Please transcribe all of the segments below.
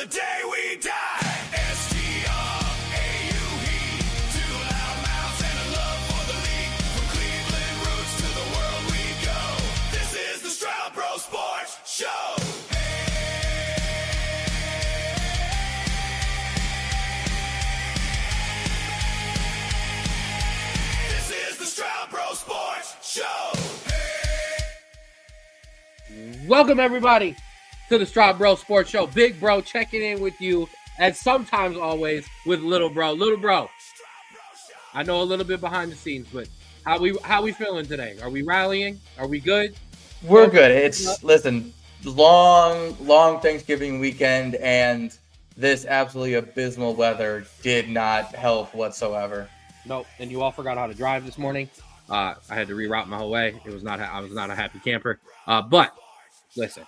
the day we die. S-T-R-A-U-E. Two loud mouths and a love for the league. From Cleveland roots to the world we go. This is the Straub Bro Sports Show. This is the Straub Bro Sports Show. Welcome, everybody, to the Straub Bro Sports Show. Big Bro checking in with you, as sometimes always with Little Bro. Little Bro, I know a little bit behind the scenes, but how we feeling today? Are we rallying? Are we good? We're good. It's, listen, long Thanksgiving weekend, and this absolutely abysmal weather did not help whatsoever. Nope. And you all forgot how to drive this morning. I had to reroute my whole way. I was not a happy camper. But listen,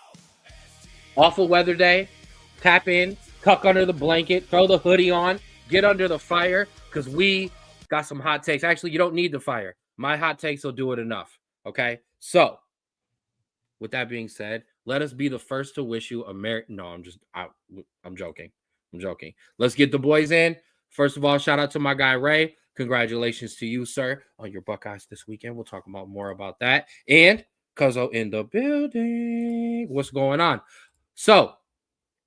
awful weather day. Tap in, tuck under the blanket, throw the hoodie on, get under the fire, because we got some hot takes. Actually, you don't need the fire. My hot takes will do it enough. Okay? So, with that being said, let us be the first to wish you a Merry... No, I'm joking. I'm joking. Let's get the boys in. First of all, shout out to my guy, Ray. Congratulations to you, sir, on your Buckeyes this weekend. We'll talk about more about that. And Cuzzo in the building. What's going on? So,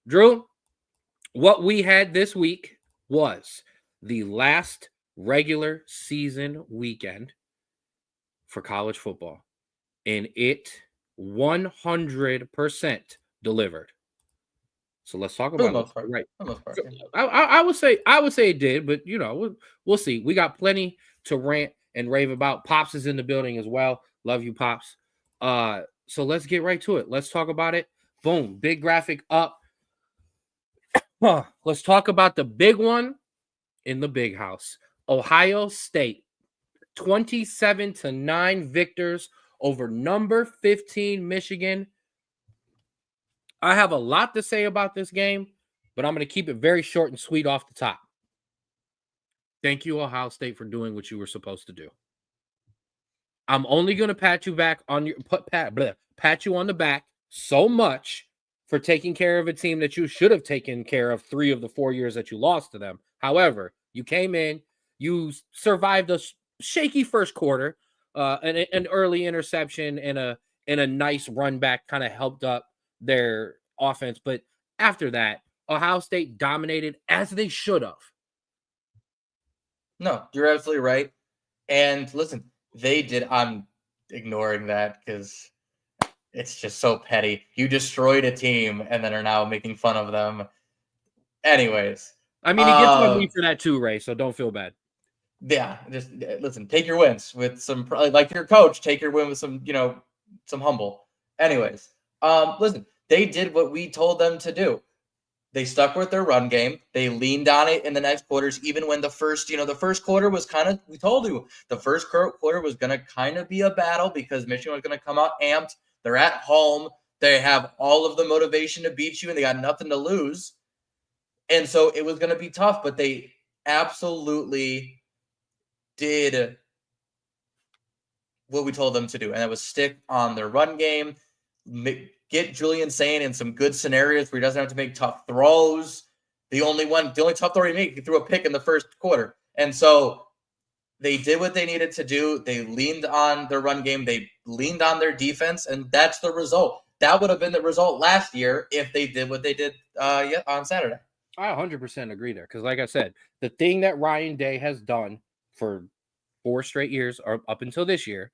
Drew, what we had this week was the last regular season weekend for college football, and it 100% delivered. So let's talk about it. Right. I would say it did, but we'll see. We got plenty to rant and rave about. Pops is in the building as well. Love you, Pops. So let's get right to it. Let's talk about it. Boom, big graphic up. Let's talk about the big one in the big house. Ohio State, 27-9 victors over number 15 Michigan. I have a lot to say about this game, but I'm going to keep it very short and sweet off the top. Thank you, Ohio State, for doing what you were supposed to do. I'm only going to pat you back on your pat you on the back so much for taking care of a team that you should have taken care of 3 of the 4 years that you lost to them. However, you came in, you survived a shaky first quarter, an early interception and a nice run back kind of helped up their offense. But after that, Ohio State dominated as they should have. No, you're absolutely right. And listen, they did. I'm ignoring that because it's just so petty. You destroyed a team and then are now making fun of them. Anyways. I mean, he gets on me for that too, Ray, so don't feel bad. Yeah, just listen, take your wins with some, like your coach, take your win with some, some humble. Anyways, listen, they did what we told them to do. They stuck with their run game. They leaned on it in the next quarters, even when the first quarter was we told you, the first quarter was going to kind of be a battle because Michigan was going to come out amped. They're at home. They have all of the motivation to beat you, and they got nothing to lose. And so it was going to be tough, but they absolutely did what we told them to do, and that was stick on their run game, get Julian Sain in some good scenarios where he doesn't have to make tough throws. The only tough throw he made, he threw a pick in the first quarter. And so they did what they needed to do. They leaned on their run game. They leaned on their defense, and that's the result. That would have been the result last year if they did what they did on Saturday. I 100% agree there because, like I said, the thing that Ryan Day has done for 4 straight years or up until this year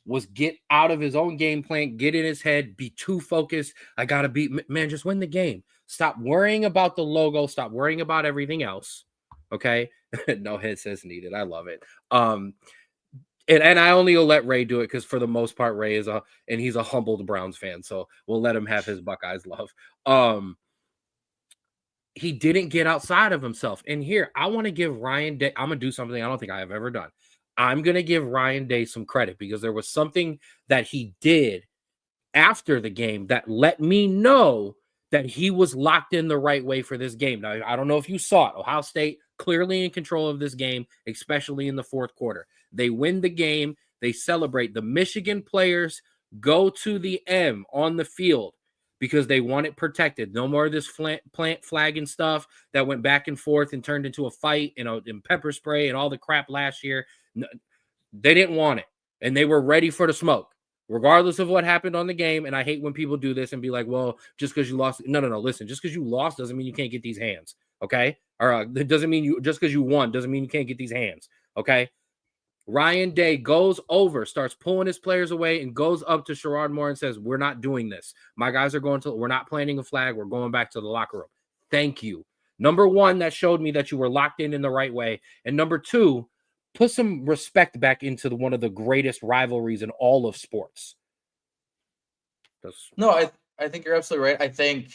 was get out of his own game plan, get in his head, be too focused. I got to beat, man, just win the game. Stop worrying about the logo. Stop worrying about everything else. Okay? No headsets needed. I love it. And I only will let Ray do it because for the most part, Ray is he's a humbled Browns fan. So we'll let him have his Buckeyes love. He didn't get outside of himself. And here, I want to give Ryan Day, I'm going to do something I don't think I have ever done. I'm going to give Ryan Day some credit because there was something that he did after the game that let me know that he was locked in the right way for this game. Now, I don't know if you saw it. Ohio State clearly in control of this game, especially in the fourth quarter. They win the game. They celebrate. The Michigan players go to the M on the field. because they want it protected. No more of this plant flag and stuff that went back and forth and turned into a fight, and pepper spray and all the crap last year. No, they didn't want it, and they were ready for the smoke, regardless of what happened on the game. And I hate when people do this and be like, well, just because you lost. No. Listen, just because you lost doesn't mean you can't get these hands, okay? Or it doesn't mean just because you won doesn't mean you can't get these hands, okay? Ryan Day goes over, starts pulling his players away, and goes up to Sherrod Moore and says, we're not doing this. My guys are we're not planting a flag. We're going back to the locker room. Thank you. Number one, that showed me that you were locked in the right way. And number two, put some respect back into one of the greatest rivalries in all of sports. No, I think you're absolutely right. I think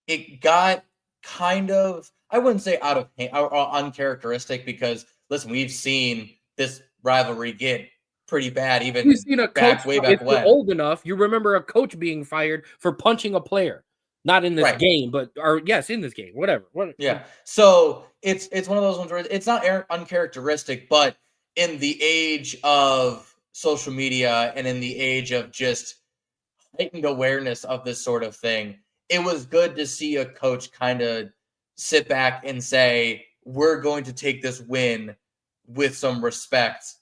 it got kind of, I wouldn't say out of hand or uncharacteristic, because, listen, we've seen this rivalry get pretty bad even You've seen a coach way back if when. you're old enough, you remember a coach being fired for punching a player. Not in this game, in this game, whatever. Yeah. So it's one of those ones where it's not uncharacteristic, but in the age of social media and in the age of just heightened awareness of this sort of thing, it was good to see a coach kind of sit back and say, we're going to take this win with some respect,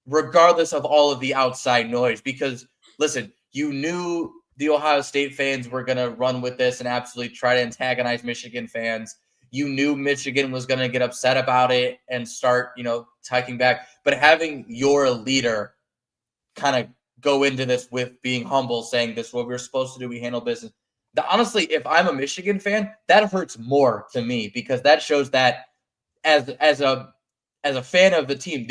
regardless of all of the outside noise. Because, listen, you knew the Ohio State fans were going to run with this and absolutely try to antagonize Michigan fans. You knew Michigan was going to get upset about it and start, taking back. But having your leader kind of go into this with being humble, saying this is what we're supposed to do, we handle business. Honestly, if I'm a Michigan fan, that hurts more to me, because that shows that as a fan of the team,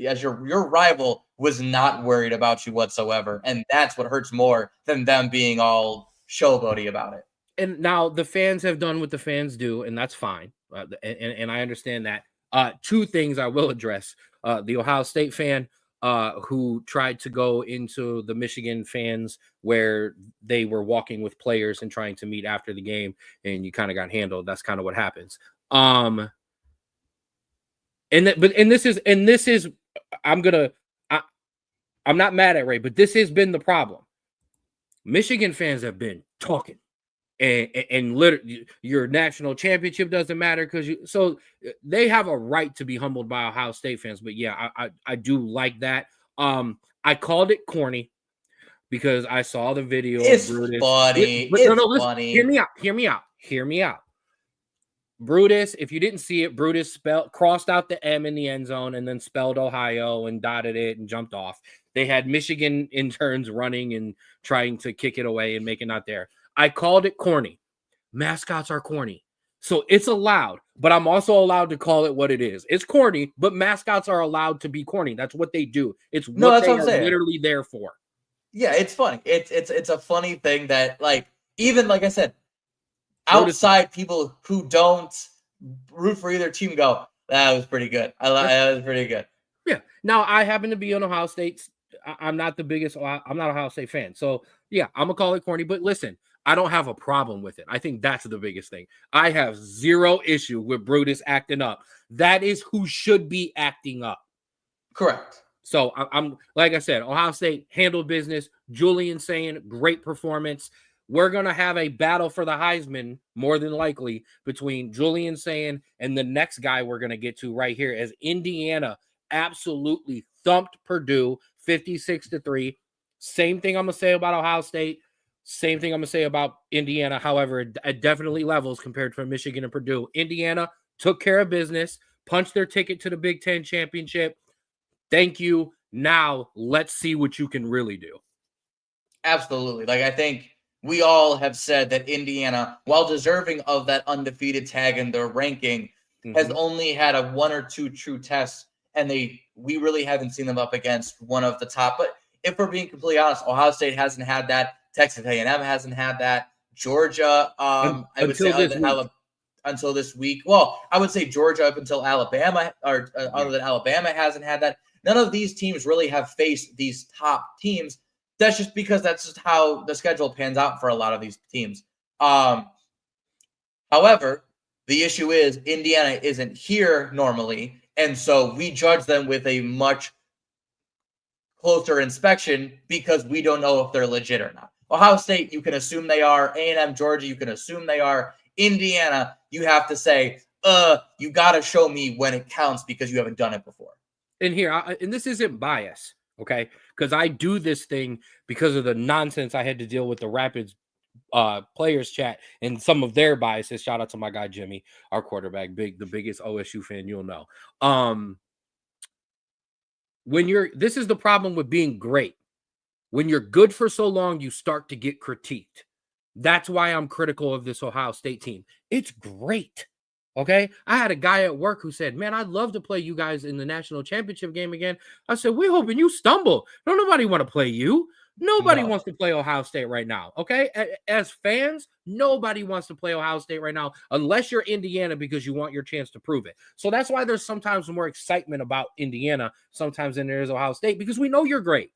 as your rival was not worried about you whatsoever. And that's what hurts more than them being all showboaty about it. And now the fans have done what the fans do, and that's fine. And I understand that. Two things I will address. The Ohio State fan who tried to go into the Michigan fans where they were walking with players and trying to meet after the game, and you kind of got handled. That's kind of what happens. This is I'm not mad at Ray, but this has been the problem. Michigan fans have been talking, and literally your national championship doesn't matter so they have a right to be humbled by Ohio State fans. But yeah, I do like that. I called it corny because I saw the video. It's of Brutus. funny. Funny. Hear me out. Brutus, if you didn't see it, Brutus crossed out the M in the end zone and then spelled Ohio and dotted it and jumped off. They had Michigan interns running and trying to kick it away and make it not there. I called it corny. Mascots are corny. So it's allowed, but I'm also allowed to call it what it is. It's corny, but mascots are allowed to be corny. That's what they do. It's what they are literally there for. Yeah, it's funny. It's a funny thing that, even like I said, outside people who don't root for either team go, that was pretty good. That was pretty good. Yeah. Now, I happen to be on Ohio State. I'm not the biggest. I'm not a Ohio State fan. So, yeah, I'm going to call it corny. But listen, I don't have a problem with it. I think that's the biggest thing. I have zero issue with Brutus acting up. That is who should be acting up. Correct. So, I'm like I said, Ohio State handled business. Julian saying great performance. We're going to have a battle for the Heisman, more than likely, between Julian Saying and the next guy we're going to get to right here, as Indiana absolutely thumped Purdue 56-3. Same thing I'm going to say about Ohio State. Same thing I'm going to say about Indiana. However, at definitely levels compared to Michigan and Purdue. Indiana took care of business, punched their ticket to the Big Ten championship. Thank you. Now let's see what you can really do. Absolutely. I think we all have said that Indiana, while deserving of that undefeated tag in their ranking, has only had a one or two true tests, and we really haven't seen them up against one of the top. But if we're being completely honest, Ohio State hasn't had that. Texas A&M hasn't had that. Georgia, I would say until this week. Well, I would say Georgia up until Alabama, or other than Alabama, hasn't had that. None of these teams really have faced these top teams. That's just because that's just how the schedule pans out for a lot of these teams. However, the issue is Indiana isn't here normally, and so we judge them with a much closer inspection because we don't know if they're legit or not. Ohio State, you can assume they are. A&M, Georgia, you can assume they are. Indiana, you have to say, you got to show me when it counts because you haven't done it before. And here, and this isn't bias, okay? Because I do this thing because of the nonsense I had to deal with the Rapids players chat and some of their biases. Shout out to my guy Jimmy, our quarterback, the biggest OSU fan you'll know. This is the problem with being great. When you're good for so long, you start to get critiqued. That's why I'm critical of this Ohio State team. It's great. Okay. I had a guy at work who said, man, I'd love to play you guys in the national championship game again. I said, we're hoping you stumble. Don't nobody want to play you. Nobody wants to play Ohio State right now. Okay. As fans, nobody wants to play Ohio State right now, unless you're Indiana because you want your chance to prove it. So that's why there's sometimes more excitement about Indiana sometimes than there is Ohio State, because we know you're great.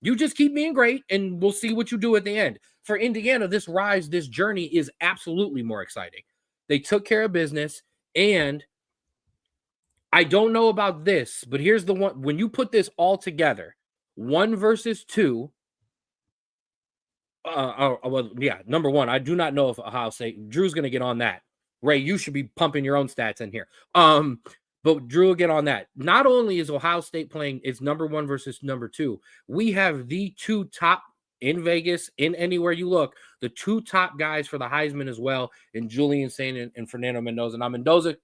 You just keep being great, and we'll see what you do at the end. For Indiana, this journey is absolutely more exciting. They took care of business, and I don't know about this, but here's the one. When you put this all together, 1 versus 2, number one, I do not know if Ohio State, Drew's going to get on that. Ray, you should be pumping your own stats in here. But Drew will get on that. Not only is Ohio State playing its number 1 versus number 2, we have the 2 top in Vegas, in anywhere you look, the 2 top guys for the Heisman as well, in Julian Saint and Fernando Mendoza. Now, Mendoza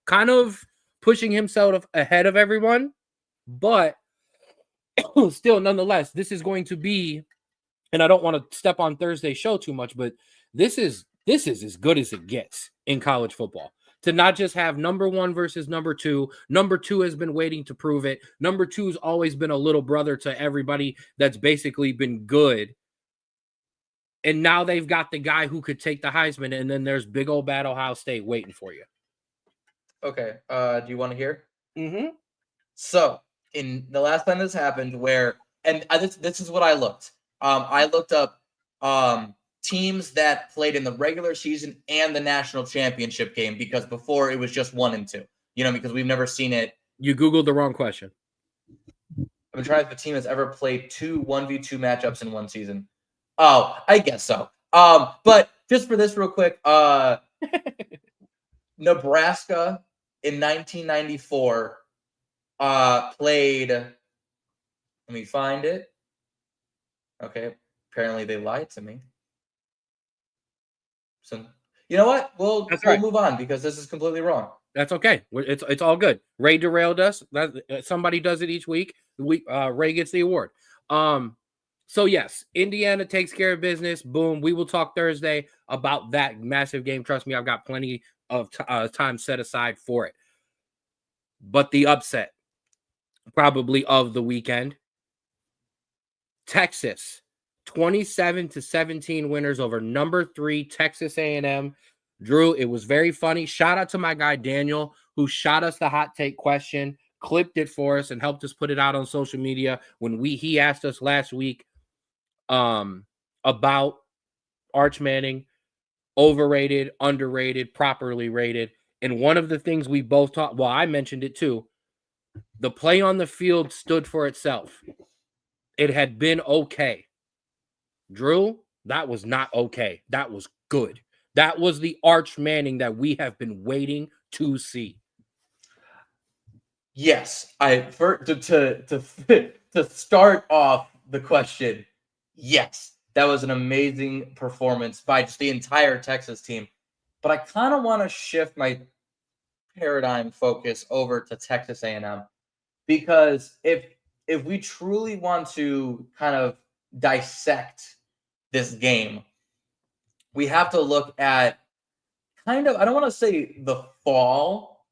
kind of pushing himself ahead of everyone, but still, nonetheless, this is going to be, and I don't want to step on Thursday's show too much, but this is as good as it gets in college football. To not just have number 1 versus number 2. Number 2 has been waiting to prove it. Number 2's always been a little brother to everybody that's basically been good. And now they've got the guy who could take the Heisman, and then there's big old bad Ohio State waiting for you. Okay. Do you want to hear? Mm-hmm. So, in the last time this happened, this is what I looked. I looked up teams that played in the regular season and the national championship game, because before it was just 1 and 2, because we've never seen it. You Googled the wrong question. I'm trying if a team has ever played 2 1v2 matchups in one season. Oh, I guess so. But just for this real quick, Nebraska in 1994 played, let me find it. Okay. Apparently they lied to me. So, you know what? We'll move on because this is completely wrong. That's okay. It's all good. Ray derailed us. Somebody does it each week. Ray gets the award. So yes, Indiana takes care of business. Boom. We will talk Thursday about that massive game. Trust me, I've got plenty of time set aside for it. But the upset, probably of the weekend, Texas. 27-17 winners over number 3 Texas A&M. Drew, it was very funny. Shout out to my guy Daniel, who shot us the hot take question, clipped it for us, and helped us put it out on social media when he asked us last week about Arch Manning, overrated, underrated, properly rated. And one of the things we both talked, well, I mentioned it too, the play on the field stood for itself. It had been okay. Drew, that was not okay. That was good. That was the Arch Manning that we have been waiting to see. Yes, to start off the question, yes, that was an amazing performance by just the entire Texas team. But I kind of want to shift my paradigm focus over to Texas A&M, because if we truly want to kind of dissect this game, we have to look at kind of, I don't want to say the fall,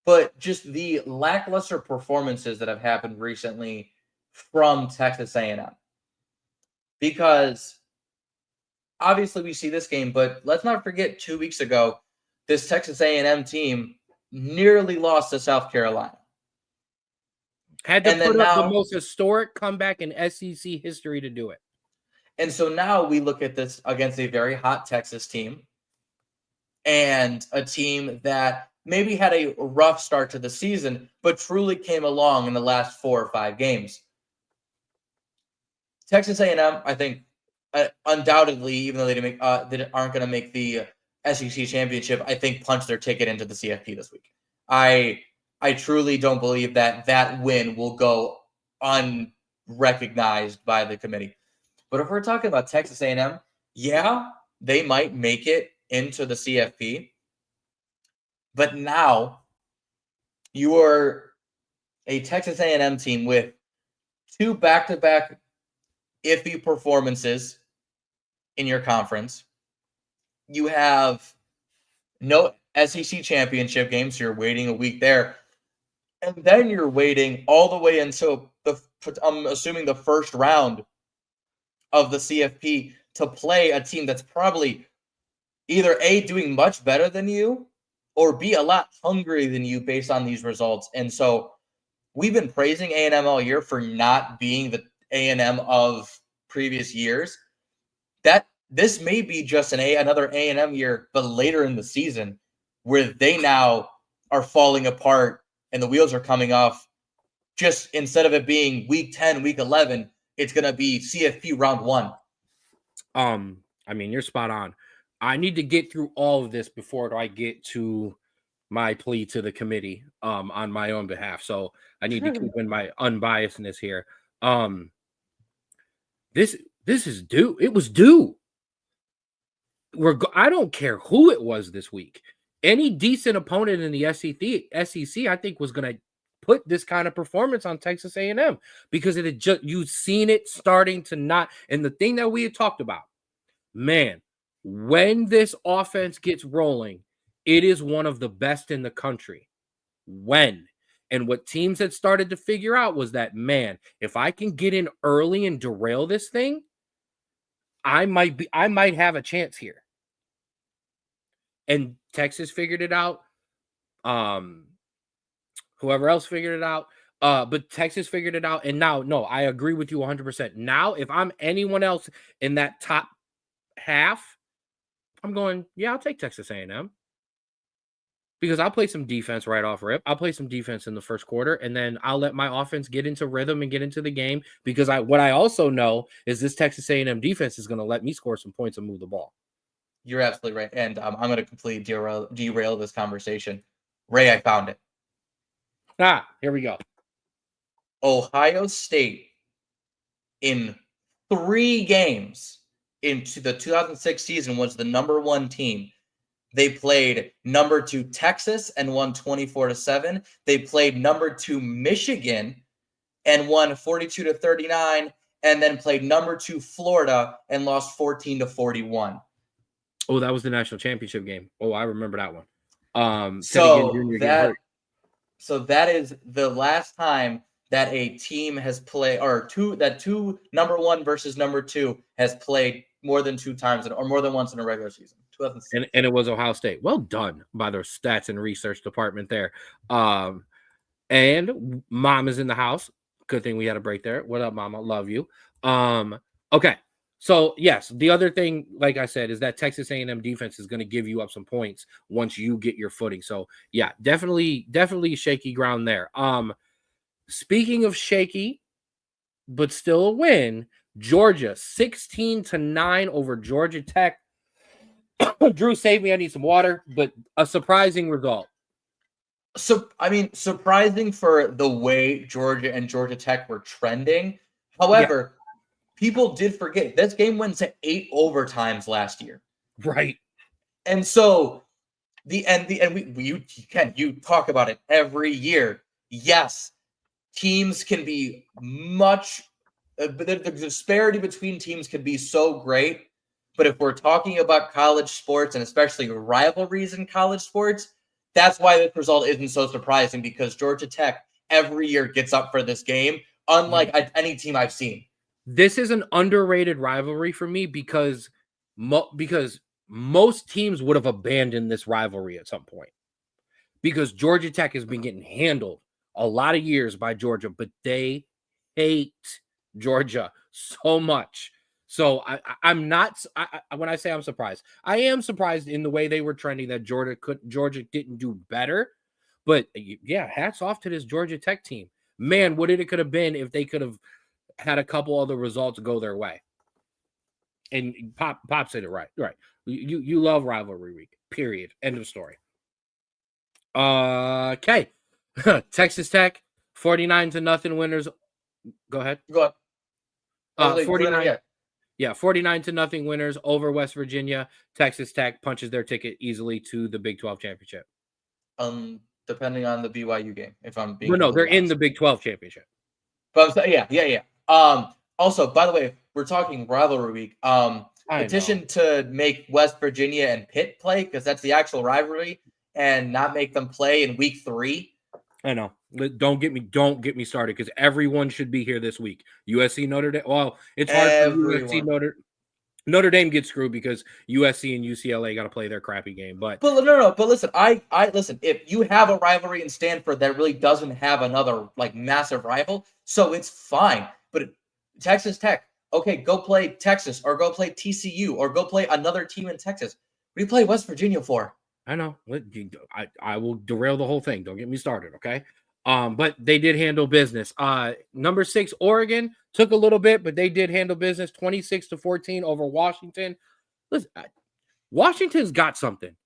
but just the lackluster performances that have happened recently from Texas A&M. Because obviously we see this game, but let's not forget 2 weeks ago, this Texas A&M team nearly lost to South Carolina. Had to put up the most historic comeback in SEC history to do it. And so now we look at this against a very hot Texas team, and a team that maybe had a rough start to the season, but truly came along in the last 4 or 5 games. Texas A&M, I think, undoubtedly, even though they didn't make, they aren't going to make the SEC championship, I think punch their ticket into the CFP this week. I truly don't believe that win will go unrecognized by the committee. But if we're talking about Texas A&M, yeah, they might make it into the CFP. But now you are a Texas A&M team with 2 back-to-back iffy performances in your conference. You have no SEC championship game, so you're waiting a week there. And then you're waiting all the way until I'm assuming the first round of the CFP to play a team that's probably either A, doing much better than you, or B, a lot hungrier than you based on these results. And so we've been praising A&M all year for not being the A&M of previous years. That this may be just another A&M year, but later in the season, where they now are falling apart and the wheels are coming off. Just instead of it being week 10, week 11, it's going to be CFP round 1. I mean, you're spot on. I need to get through all of this before I get to my plea to the committee on my own behalf. So I need to keep in my unbiasedness here. This is due. It was due. I don't care who it was this week. Any decent opponent in the SEC, I think, was going to put this kind of performance on Texas A&M because it had just, you've seen it starting to not. And the thing that we had talked about, man, when this offense gets rolling, it is one of the best in the country. When? And what teams had started to figure out was that, man, if I can get in early and derail this thing, I might have a chance here. And Texas figured it out. Whoever else figured it out. But Texas figured it out. And now, no, I agree with you 100%. Now, if I'm anyone else in that top half, I'm going, yeah, I'll take Texas A&M. Because I'll play some defense right off rip. I'll play some defense in the first quarter, and then I'll let my offense get into rhythm and get into the game. Because what I also know is this Texas A&M defense is going to let me score some points and move the ball. You're absolutely right. And I'm going to completely derail this conversation. Ray, I found it. Here we go. Ohio State in 3 games into the 2006 season was the number 1 team. They played number 2 Texas and won 24-7. They played number 2 Michigan and won 42-39, and then played number 2 Florida and lost 14-41. Oh, that was the national championship game. Oh, I remember that one. So that is the last time that a team has played, or two number 1 versus number 2 has played more than 2 times or more than once in a regular season. And it was Ohio State. Well done by their stats and research department there. And Mom is in the house. Good thing we had a break there. What up, Mama? Love you. Okay. So yes, the other thing, like I said, is that Texas A&M defense is going to give you up some points once you get your footing. So yeah, definitely shaky ground there. Speaking of shaky, but still a win, Georgia 16-9 over Georgia Tech. Drew, save me. I need some water, but a surprising result. So, I mean, surprising for the way Georgia and Georgia Tech were trending. However, people did forget this game went to 8 overtimes last year. Right. And so you talk about it every year. Yes, teams can be the disparity between teams can be so great. But if we're talking about college sports and especially rivalries in college sports, that's why this result isn't so surprising, because Georgia Tech every year gets up for this game, unlike any team I've seen. This is an underrated rivalry for me because most teams would have abandoned this rivalry at some point, because Georgia Tech has been getting handled a lot of years by Georgia, but they hate Georgia so much. So I'm not. When I say I'm surprised, I am surprised in the way they were trending that Georgia didn't do better. But yeah, hats off to this Georgia Tech team. Man, what it could have been if they could have had a couple other results go their way. And Pop said it right. Right. You love rivalry week. Period. End of story. Okay. Texas Tech, 49-0 winners. Go ahead. Go on. 49. Yeah, 49-0 winners over West Virginia. Texas Tech punches their ticket easily to the Big 12 championship. Depending on the BYU game, if I'm being But no, they're completely in honest. the Big 12 championship. But yeah. Also, by the way, we're talking rivalry week. Petition to make West Virginia and Pitt play because that's the actual rivalry, and not make them play in week 3. I know. Don't get me started because everyone should be here this week. USC Notre Dame. Well, it's hard for USC Notre Dame gets screwed because USC and UCLA got to play their crappy game. But no. But listen, I listen. If you have a rivalry in Stanford that really doesn't have another like massive rival, so it's fine. But Texas Tech, okay, go play Texas or go play TCU or go play another team in Texas. What do you play West Virginia for? I know. I will derail the whole thing. Don't get me started, okay? But they did handle business. Number 6, Oregon took a little bit, but they did handle business 26-14 over Washington. Listen, Washington's got something,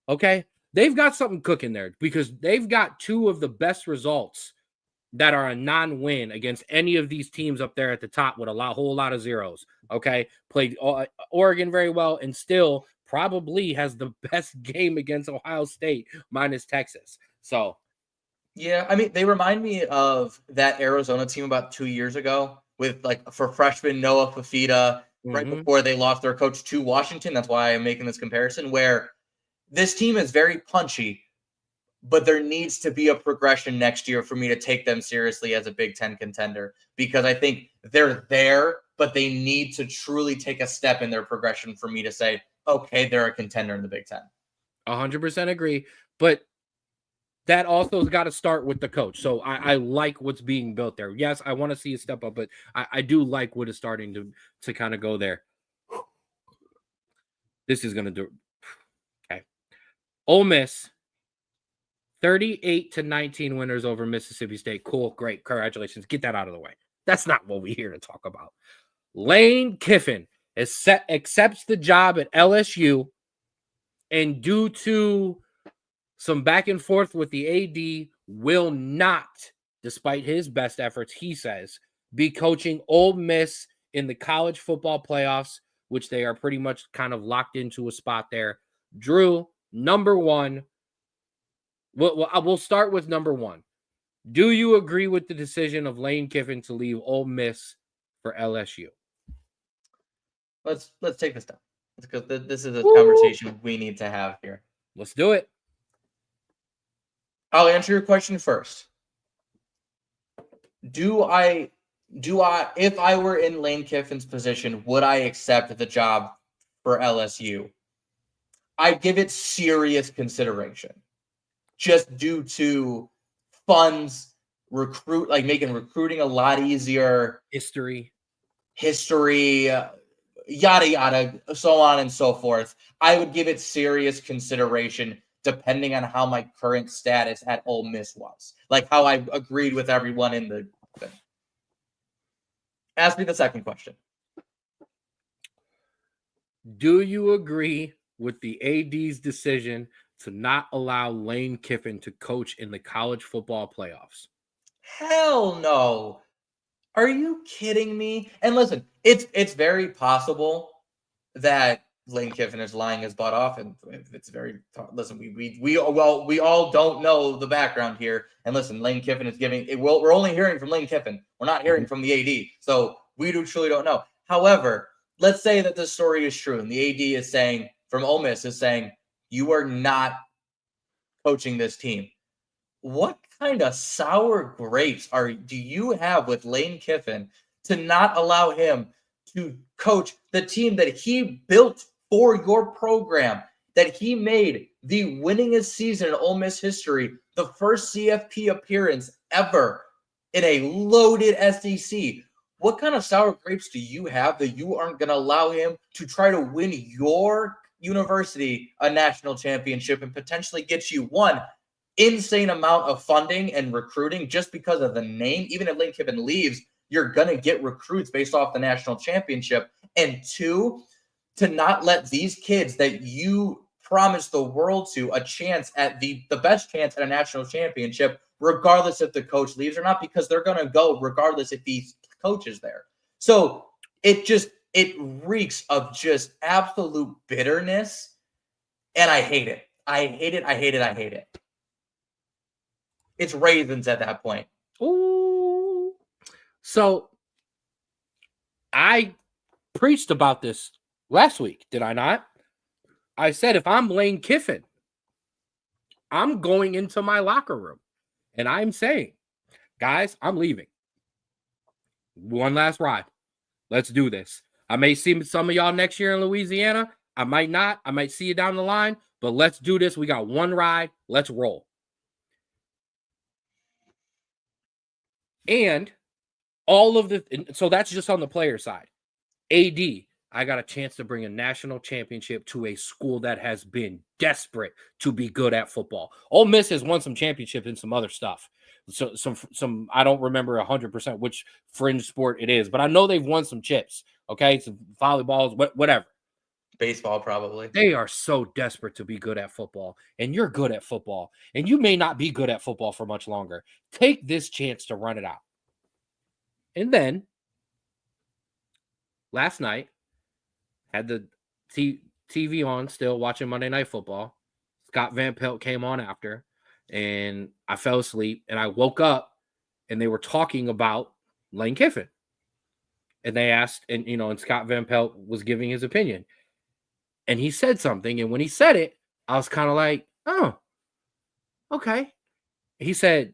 okay? They've got something cooking there because they've got 2 of the best results that are a non-win against any of these teams up there at the top with a whole lot of zeros, okay? Played Oregon very well and still probably has the best game against Ohio State minus Texas. So, yeah, I mean, they remind me of that Arizona team about 2 years ago with like for freshman Noah Fafita right before they lost their coach to Washington. That's why I'm making this comparison where this team is very punchy, but there needs to be a progression next year for me to take them seriously as a Big Ten contender because I think they're there, but they need to truly take a step in their progression for me to say, okay, they're a contender in the Big Ten. 100% agree, but that also has got to start with the coach. So I like what's being built there. Yes, I want to see a step up, but I do like what is starting to kind of go there. This is going to do. Okay. Ole Miss, 38-19 winners over Mississippi State. Cool. Great. Congratulations. Get that out of the way. That's not what we're here to talk about. Lane Kiffin accepts the job at LSU, and due to some back and forth with the AD, will not, despite his best efforts, he says, be coaching Ole Miss in the college football playoffs, which they are pretty much kind of locked into a spot there. Drew, number 1. We'll start with number 1. Do you agree with the decision of Lane Kiffin to leave Ole Miss for LSU? Let's take this down because this is a conversation we need to have here. Let's do it. I'll answer your question first. If I were in Lane Kiffin's position, would I accept the job for LSU? I'd give it serious consideration just due to funds, making recruiting a lot easier. History, yada, yada, so on and so forth. I would give it serious consideration depending on how my current status at Ole Miss was. Like how I agreed with everyone in the thing. Ask me the second question. Do you agree with the AD's decision to not allow Lane Kiffin to coach in the college football playoffs? Hell no. Are you kidding me? And listen, it's very possible that Lane Kiffin is lying his butt off, and it's very listen. We all don't know the background here, and listen, Lane Kiffin is giving it. We're only hearing from Lane Kiffin. We're not hearing from the AD, so we truly don't know. However, let's say that this story is true, and the AD is saying from Ole Miss is saying you are not coaching this team. What kind of sour grapes do you have with Lane Kiffin to not allow him to coach the team that he built for your program, that he made the winningest season in Ole Miss history, the first CFP appearance ever in a loaded SEC? What kind of sour grapes do you have that you aren't going to allow him to try to win your university a national championship and potentially get you one insane amount of funding and recruiting just because of the name? Even if Lane Kiffin leaves, you're going to get recruits based off the national championship. And two, to not let these kids that you promised the world to a chance at the best chance at a national championship, regardless if the coach leaves or not, because they're going to go regardless if the coach is there. So it reeks of just absolute bitterness, and I hate it. I hate it. I hate it. I hate it. It's raisins at that point. Ooh. So I preached about this last week, did I not? I said, if I'm Lane Kiffin, I'm going into my locker room and I'm saying, guys, I'm leaving. One last ride. Let's do this. I may see some of y'all next year in Louisiana. I might not. I might see you down the line, but let's do this. We got one ride. Let's roll. And so that's just on the player side. AD, I got a chance to bring a national championship to a school that has been desperate to be good at football. Ole Miss has won some championships and some other stuff. So some I don't remember 100% which fringe sport it is, but I know they've won some chips. Okay, some volleyballs, whatever. Baseball, probably. They are so desperate to be good at football, and you're good at football, and you may not be good at football for much longer. Take this chance to run it out. And then last night, had the TV on, still watching Monday Night Football. Scott Van Pelt came on after, and I fell asleep, and I woke up, and they were talking about Lane Kiffin. And they asked, and Scott Van Pelt was giving his opinion. And he said something, and when he said it, I was kind of like, oh, okay. He said,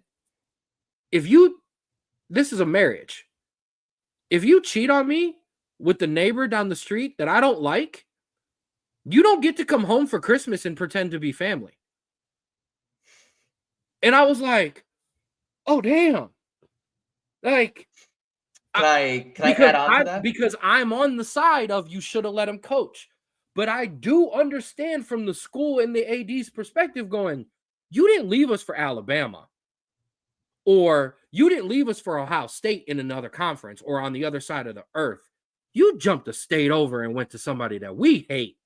this is a marriage. If you cheat on me with the neighbor down the street that I don't like, you don't get to come home for Christmas and pretend to be family. And I was like, oh, damn. Like, Can I add on to that? Because I'm on the side of you should have let him coach. But I do understand from the school and the AD's perspective going, you didn't leave us for Alabama. Or you didn't leave us for Ohio State in another conference or on the other side of the earth. You jumped a state over and went to somebody that we hate.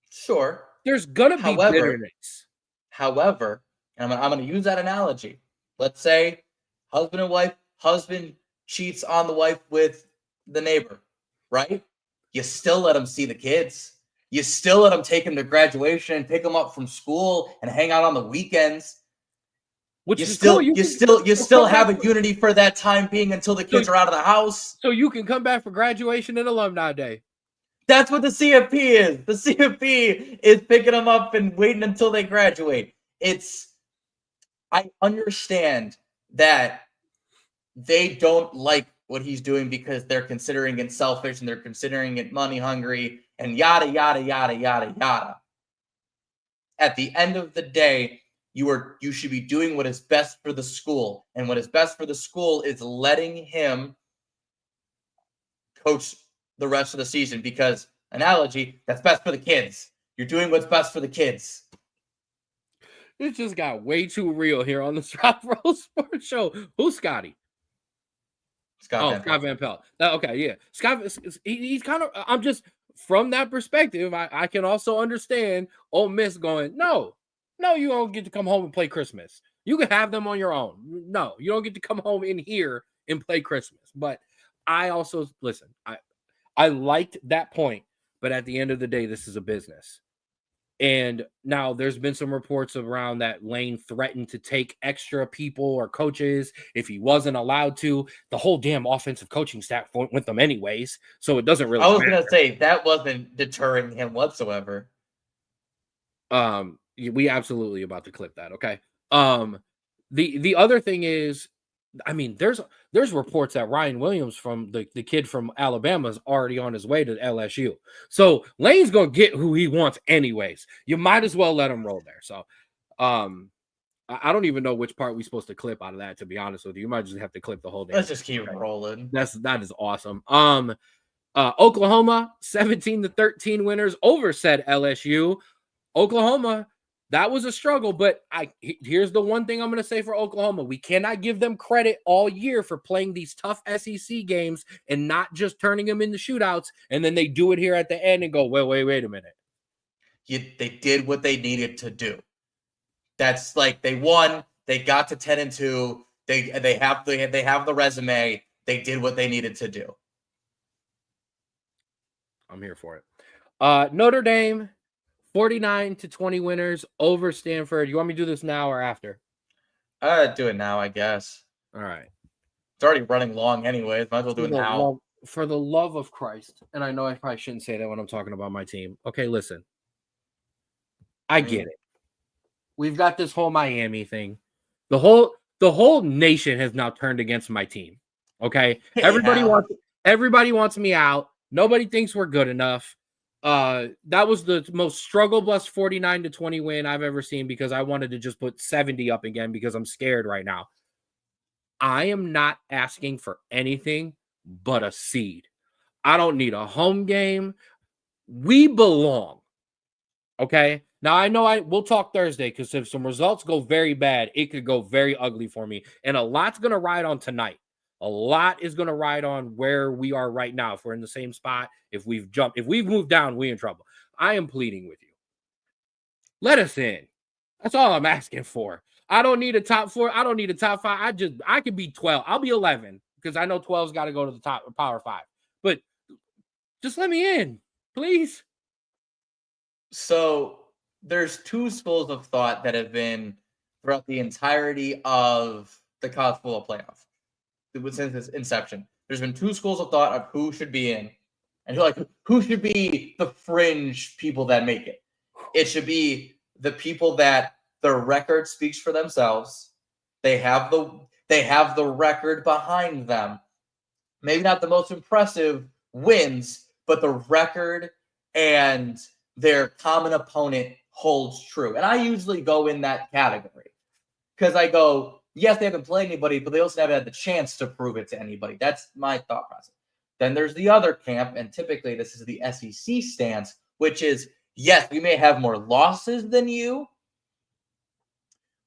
Sure. There's going to be bitterness. However, and I'm going to use that analogy. Let's say husband and wife, husband cheats on the wife with the neighbor, right? You still let them see the kids. You still let them take them to graduation and pick them up from school and hang out on the weekends. Which you still have a unity for that time being until the kids are out of the house. So you can come back for graduation and alumni day. That's what the CFP is. The CFP is picking them up and waiting until they graduate. I understand that they don't like what he's doing because they're considering it selfish and they're considering it money hungry and yada, yada, yada, yada, yada. At the end of the day, you should be doing what is best for the school. And what is best for the school is letting him coach the rest of the season because, analogy, that's best for the kids. You're doing what's best for the kids. It just got way too real here on the Straub Sports Show. Who's Scotty? Scott Van Pelt. Okay, yeah. Scott, he's kind of, I'm just, from that perspective, I can also understand Ole Miss going, no, you don't get to come home and play Christmas. You can have them on your own. No, you don't get to come home in here and play Christmas. But I also, listen, I liked that point, but at the end of the day, this is a business. And now there's been some reports around that Lane threatened to take extra people or coaches if he wasn't allowed to. The whole damn offensive coaching staff went with them anyways, so it doesn't really matter. Going to say, that wasn't deterring him whatsoever. We absolutely about to clip that, okay? The other thing is, I mean, there's reports that Ryan Williams from the kid from Alabama is already on his way to LSU. So Lane's gonna get who he wants anyways. You might as well let him roll there. So I don't even know which part we're supposed to clip out of that, to be honest with you. You might just have to clip the whole thing. Let's just keep rolling. That is awesome. Oklahoma 17-13 winners over said LSU. Oklahoma That was a struggle, but here's the one thing I'm going to say for Oklahoma. We cannot give them credit all year for playing these tough SEC games and not just turning them into shootouts, and then they do it here at the end and go, wait a minute. They did what they needed to do. That's like they won. They got to 10-2. They have the resume. They did what they needed to do. I'm here for it. Notre Dame, 49-20 winners over Stanford. You want me to do this now or after? Do it now, I guess. All right. It's already running long anyways. Might as well do it now. For the love of Christ. And I know I probably shouldn't say that when I'm talking about my team. Okay, listen. I get it. We've got this whole Miami thing. The whole nation has now turned against my team. Okay? Everybody wants me out. Nobody thinks we're good enough. That was the most struggle bus 49-20 win I've ever seen because I wanted to just put 70 up again because I'm scared right now. I am not asking for anything but a seed. I don't need a home game. We belong. Okay? Now, I know we'll talk Thursday because if some results go very bad, it could go very ugly for me. And a lot's going to ride on tonight. A lot is going to ride on where we are right now. If we're in the same spot, if we've moved down, we're in trouble. I am pleading with you. Let us in. That's all I'm asking for. I don't need a top 4. I don't need a top 5. I could be 12. I'll be 11 because I know 12's got to go to the top Power 5. But just let me in, please. So there's 2 schools of thought that have been throughout the entirety of the college football playoff since its inception. There's been 2 schools of thought of who should be in, and who should be the fringe people that make it. It should be the people that their record speaks for themselves. They have the record behind them. Maybe not the most impressive wins, but the record and their common opponent holds true. And I usually go in that category because I go, yes, they haven't played anybody, but they also haven't had the chance to prove it to anybody. That's my thought process. Then there's the other camp, and typically this is the SEC stance, which is, yes, we may have more losses than you,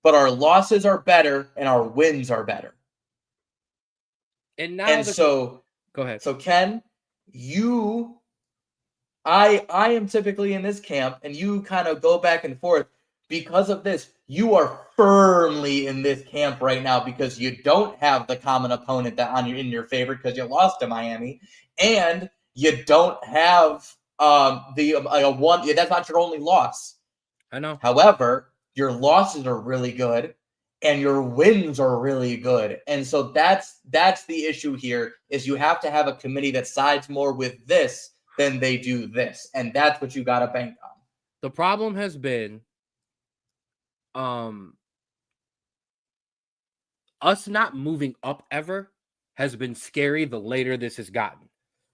but our losses are better and our wins are better. So go ahead. So Ken, I am typically in this camp, and you kind of go back and forth. Because of this, you are firmly in this camp right now because you don't have the common opponent in your favor because you lost to Miami, and you don't have one. That's not your only loss. I know. However, your losses are really good, and your wins are really good, and so that's the issue here. Is you have to have a committee that sides more with this than they do this, and that's what you got to bank on. The problem has been us not moving up ever has been scary the later this has gotten,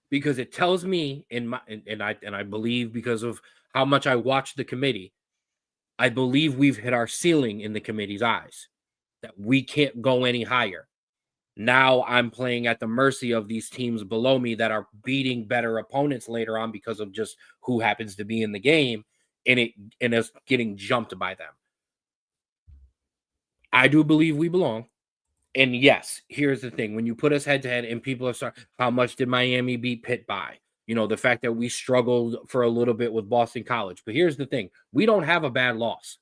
because it tells me and I believe, because of how much I watched the committee, I believe we've hit our ceiling in the committee's eyes, that we can't go any higher. Now I'm playing at the mercy of these teams below me that are beating better opponents later on because of just who happens to be in the game, and us getting jumped by them. I do believe we belong. And yes, here's the thing. When you put us head to head and people are starting, how much did Miami beat Pitt by? You know, the fact that we struggled for a little bit with Boston College. But here's the thing. We don't have a bad loss.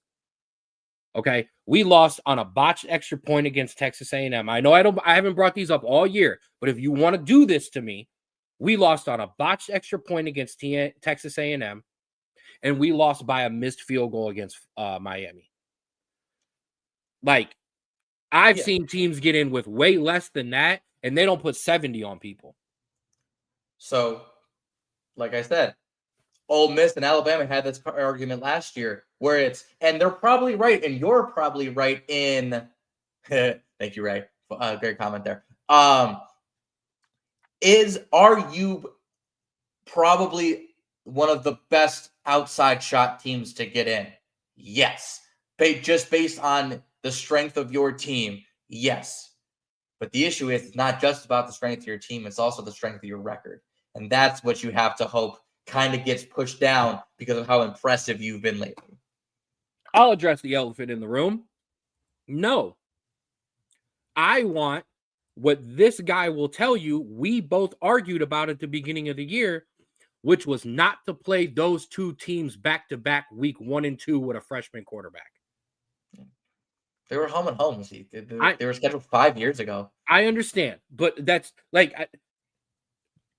Okay? We lost on a botched extra point against Texas A&M. I know I haven't brought these up all year, but if you want to do this to me, we lost on a botched extra point against Texas A&M, and we lost by a missed field goal against Miami. Like, I've seen teams get in with way less than that, and they don't put 70 on people. So, like I said, Ole Miss and Alabama had this argument last year where and they're probably right, and you're probably right in, thank you, Ray. Great comment there. Are you probably one of the best outside shot teams to get in? Yes. Just based on the strength of your team, yes. But the issue is it's not just about the strength of your team, it's also the strength of your record. And that's what you have to hope kind of gets pushed down because of how impressive you've been lately. I'll address the elephant in the room. No. I want what this guy will tell you we both argued about at the beginning of the year, which was not to play those two teams back-to-back week 1 and 2 with a freshman quarterback. They were home and home. They were scheduled 5 years ago. I understand, but that's like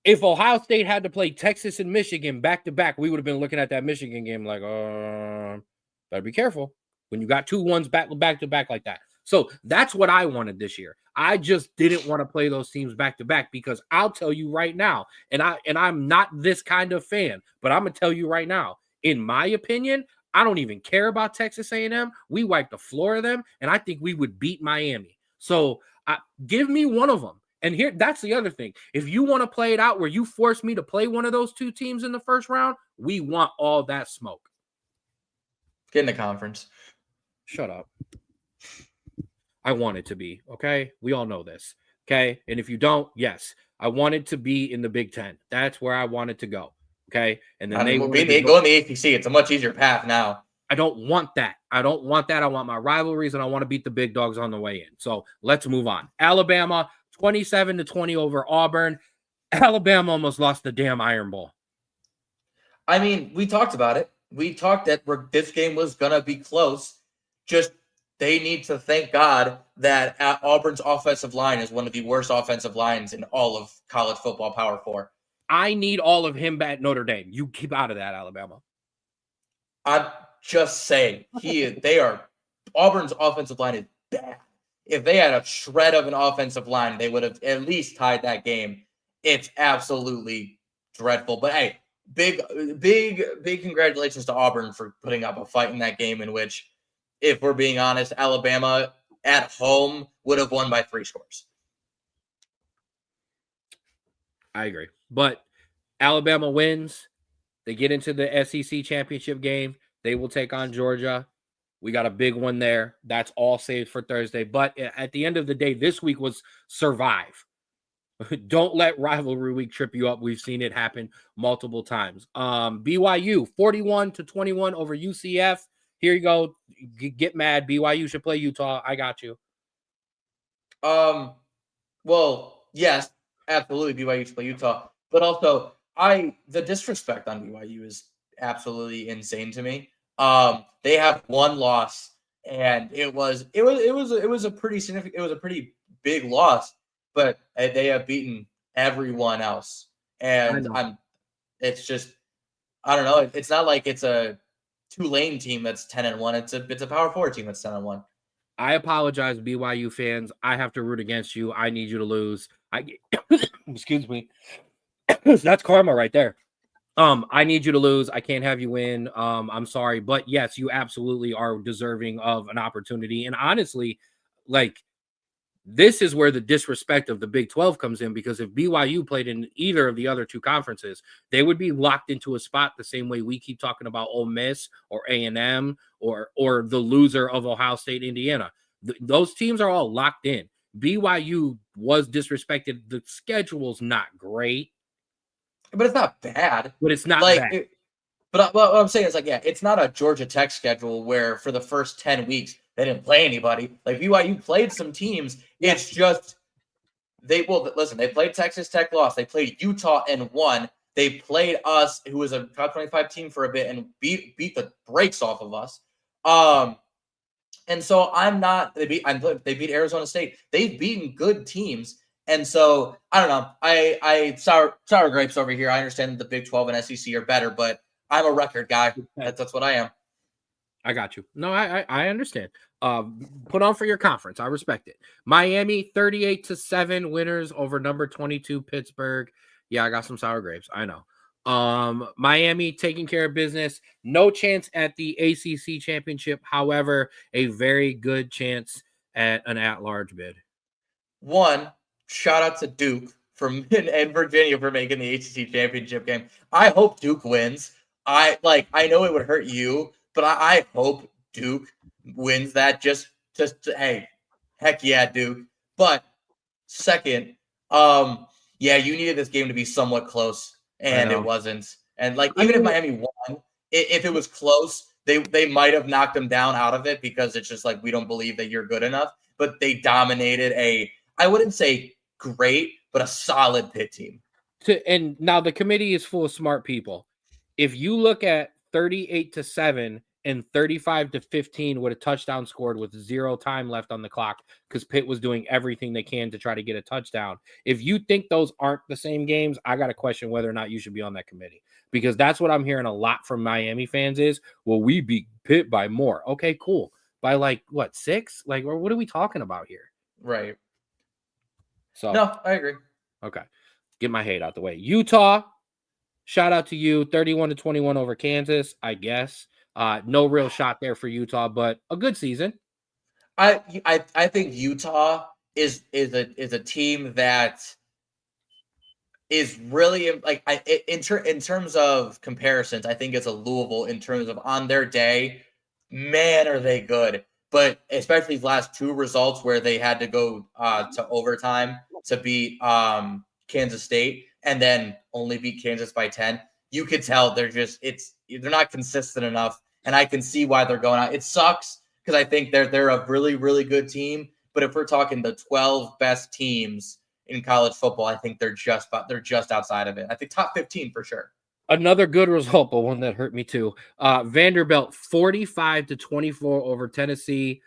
if Ohio State had to play Texas and Michigan back-to-back, we would have been looking at that Michigan game like, better be careful when you got 2 ones back-to-back like that. So that's what I wanted this year. I just didn't want to play those teams back-to-back because I'll tell you right now, and I'm not this kind of fan, but I'm going to tell you right now, in my opinion, I don't even care about Texas A&M. We wiped the floor of them, and I think we would beat Miami. So give me one of them. And here, that's the other thing. If you want to play it out where you force me to play one of those 2 teams in the first round, we want all that smoke. Get in the conference. Shut up. I want it to be, okay? We all know this, okay? And if you don't, yes, I want it to be in the Big Ten. That's where I want it to go, okay? And then go in the ACC. It's a much easier path now. I don't want that. I don't want that. I want my rivalries, and I want to beat the big dogs on the way in. So let's move on. Alabama, 27-20 over Auburn. Alabama almost lost the damn Iron Bowl. I mean, we talked about it. We talked that this game was going to be close. Just they need to thank God that Auburn's offensive line is one of the worst offensive lines in all of college football Power 4. I need all of him at Notre Dame. You keep out of that, Alabama. I'm just saying. Auburn's offensive line is bad. If they had a shred of an offensive line, they would have at least tied that game. It's absolutely dreadful. But hey, big congratulations to Auburn for putting up a fight in that game in which, if we're being honest, Alabama at home would have won by 3 scores. I agree. But Alabama wins. They get into the SEC championship game. They will take on Georgia. We got a big one there. That's all saved for Thursday. But at the end of the day, this week was survive. Don't let rivalry week trip you up. We've seen it happen multiple times. BYU, 41-21 over UCF. Here you go. Get mad. BYU should play Utah. I got you. Well, yes, absolutely. BYU should play Utah. But also, the disrespect on BYU is absolutely insane to me. They have 1 loss, and it was a pretty significant. It was a pretty big loss, but they have beaten everyone else, and it's just, I don't know. It's not like it's a Tulane team that's 10-1. It's a Power 4 team that's 10-1. I apologize, BYU fans. I have to root against you. I need you to lose. Excuse me. That's karma right there. I need you to lose. I can't have you win. I'm sorry, but yes, you absolutely are deserving of an opportunity. And honestly, like, this is where the disrespect of the Big 12 comes in, because if BYU played in either of the other 2 conferences, they would be locked into a spot the same way we keep talking about Ole Miss or A&M or the loser of Ohio State, Indiana. Those teams are all locked in. BYU was disrespected. The schedule's not great. But it's not bad. But it's not bad. But what I'm saying is, like, yeah, it's not a Georgia Tech schedule where for the first 10 weeks they didn't play anybody. Like, BYU played some teams. It's just they played Texas Tech, lost. They played Utah and won. They played us, who was a top 25 team for a bit, and beat the brakes off of us. And so they beat Arizona State. They've beaten good teams. And so, I don't know. I sour grapes over here. I understand that the Big 12 and SEC are better, but I'm a record guy. That's what I am. I got you. No, I understand. Put on for your conference. I respect it. Miami, 38-7 winners over number 22 Pittsburgh. Yeah, I got some sour grapes. I know. Miami taking care of business. No chance at the ACC championship. However, a very good chance at an at-large bid. One, shout out to Duke and Virginia for making the ACC championship game. I hope Duke wins. I know it would hurt you, but I hope Duke wins that. Hey, heck yeah, Duke. But second, yeah, you needed this game to be somewhat close, and it wasn't. And even if Miami won, if it was close, They might have knocked them down out of it because it's just like, we don't believe that you're good enough. But they dominated I wouldn't say great, but a solid Pitt team. And now the committee is full of smart people. If you look at 38-7 and 35-15 with a touchdown scored with 0 time left on the clock because Pitt was doing everything they can to try to get a touchdown. If you think those aren't the same games, I got to question whether or not you should be on that committee, because that's what I'm hearing a lot from Miami fans is, well, we beat Pitt by more. Okay, cool. By like what, 6? Like, what are we talking about here? Right. So no, I agree. Okay. Get my hate out the way. Utah, shout out to you. 31-21 over Kansas, I guess. No real shot there for Utah, but a good season. I think Utah is a team that is really like in terms of comparisons. I think it's a Louisville in terms of on their day, man, are they good. But especially these last 2 results where they had to go to overtime to beat Kansas State and then only beat Kansas by 10. You could tell they're not consistent enough, and I can see why they're going out. It sucks because I think they're a really, really good team. But if we're talking the 12 best teams in college football, I think they're just outside of it. I think top 15 for sure. Another good result, but one that hurt me too. Vanderbilt 45-24 over Tennessee.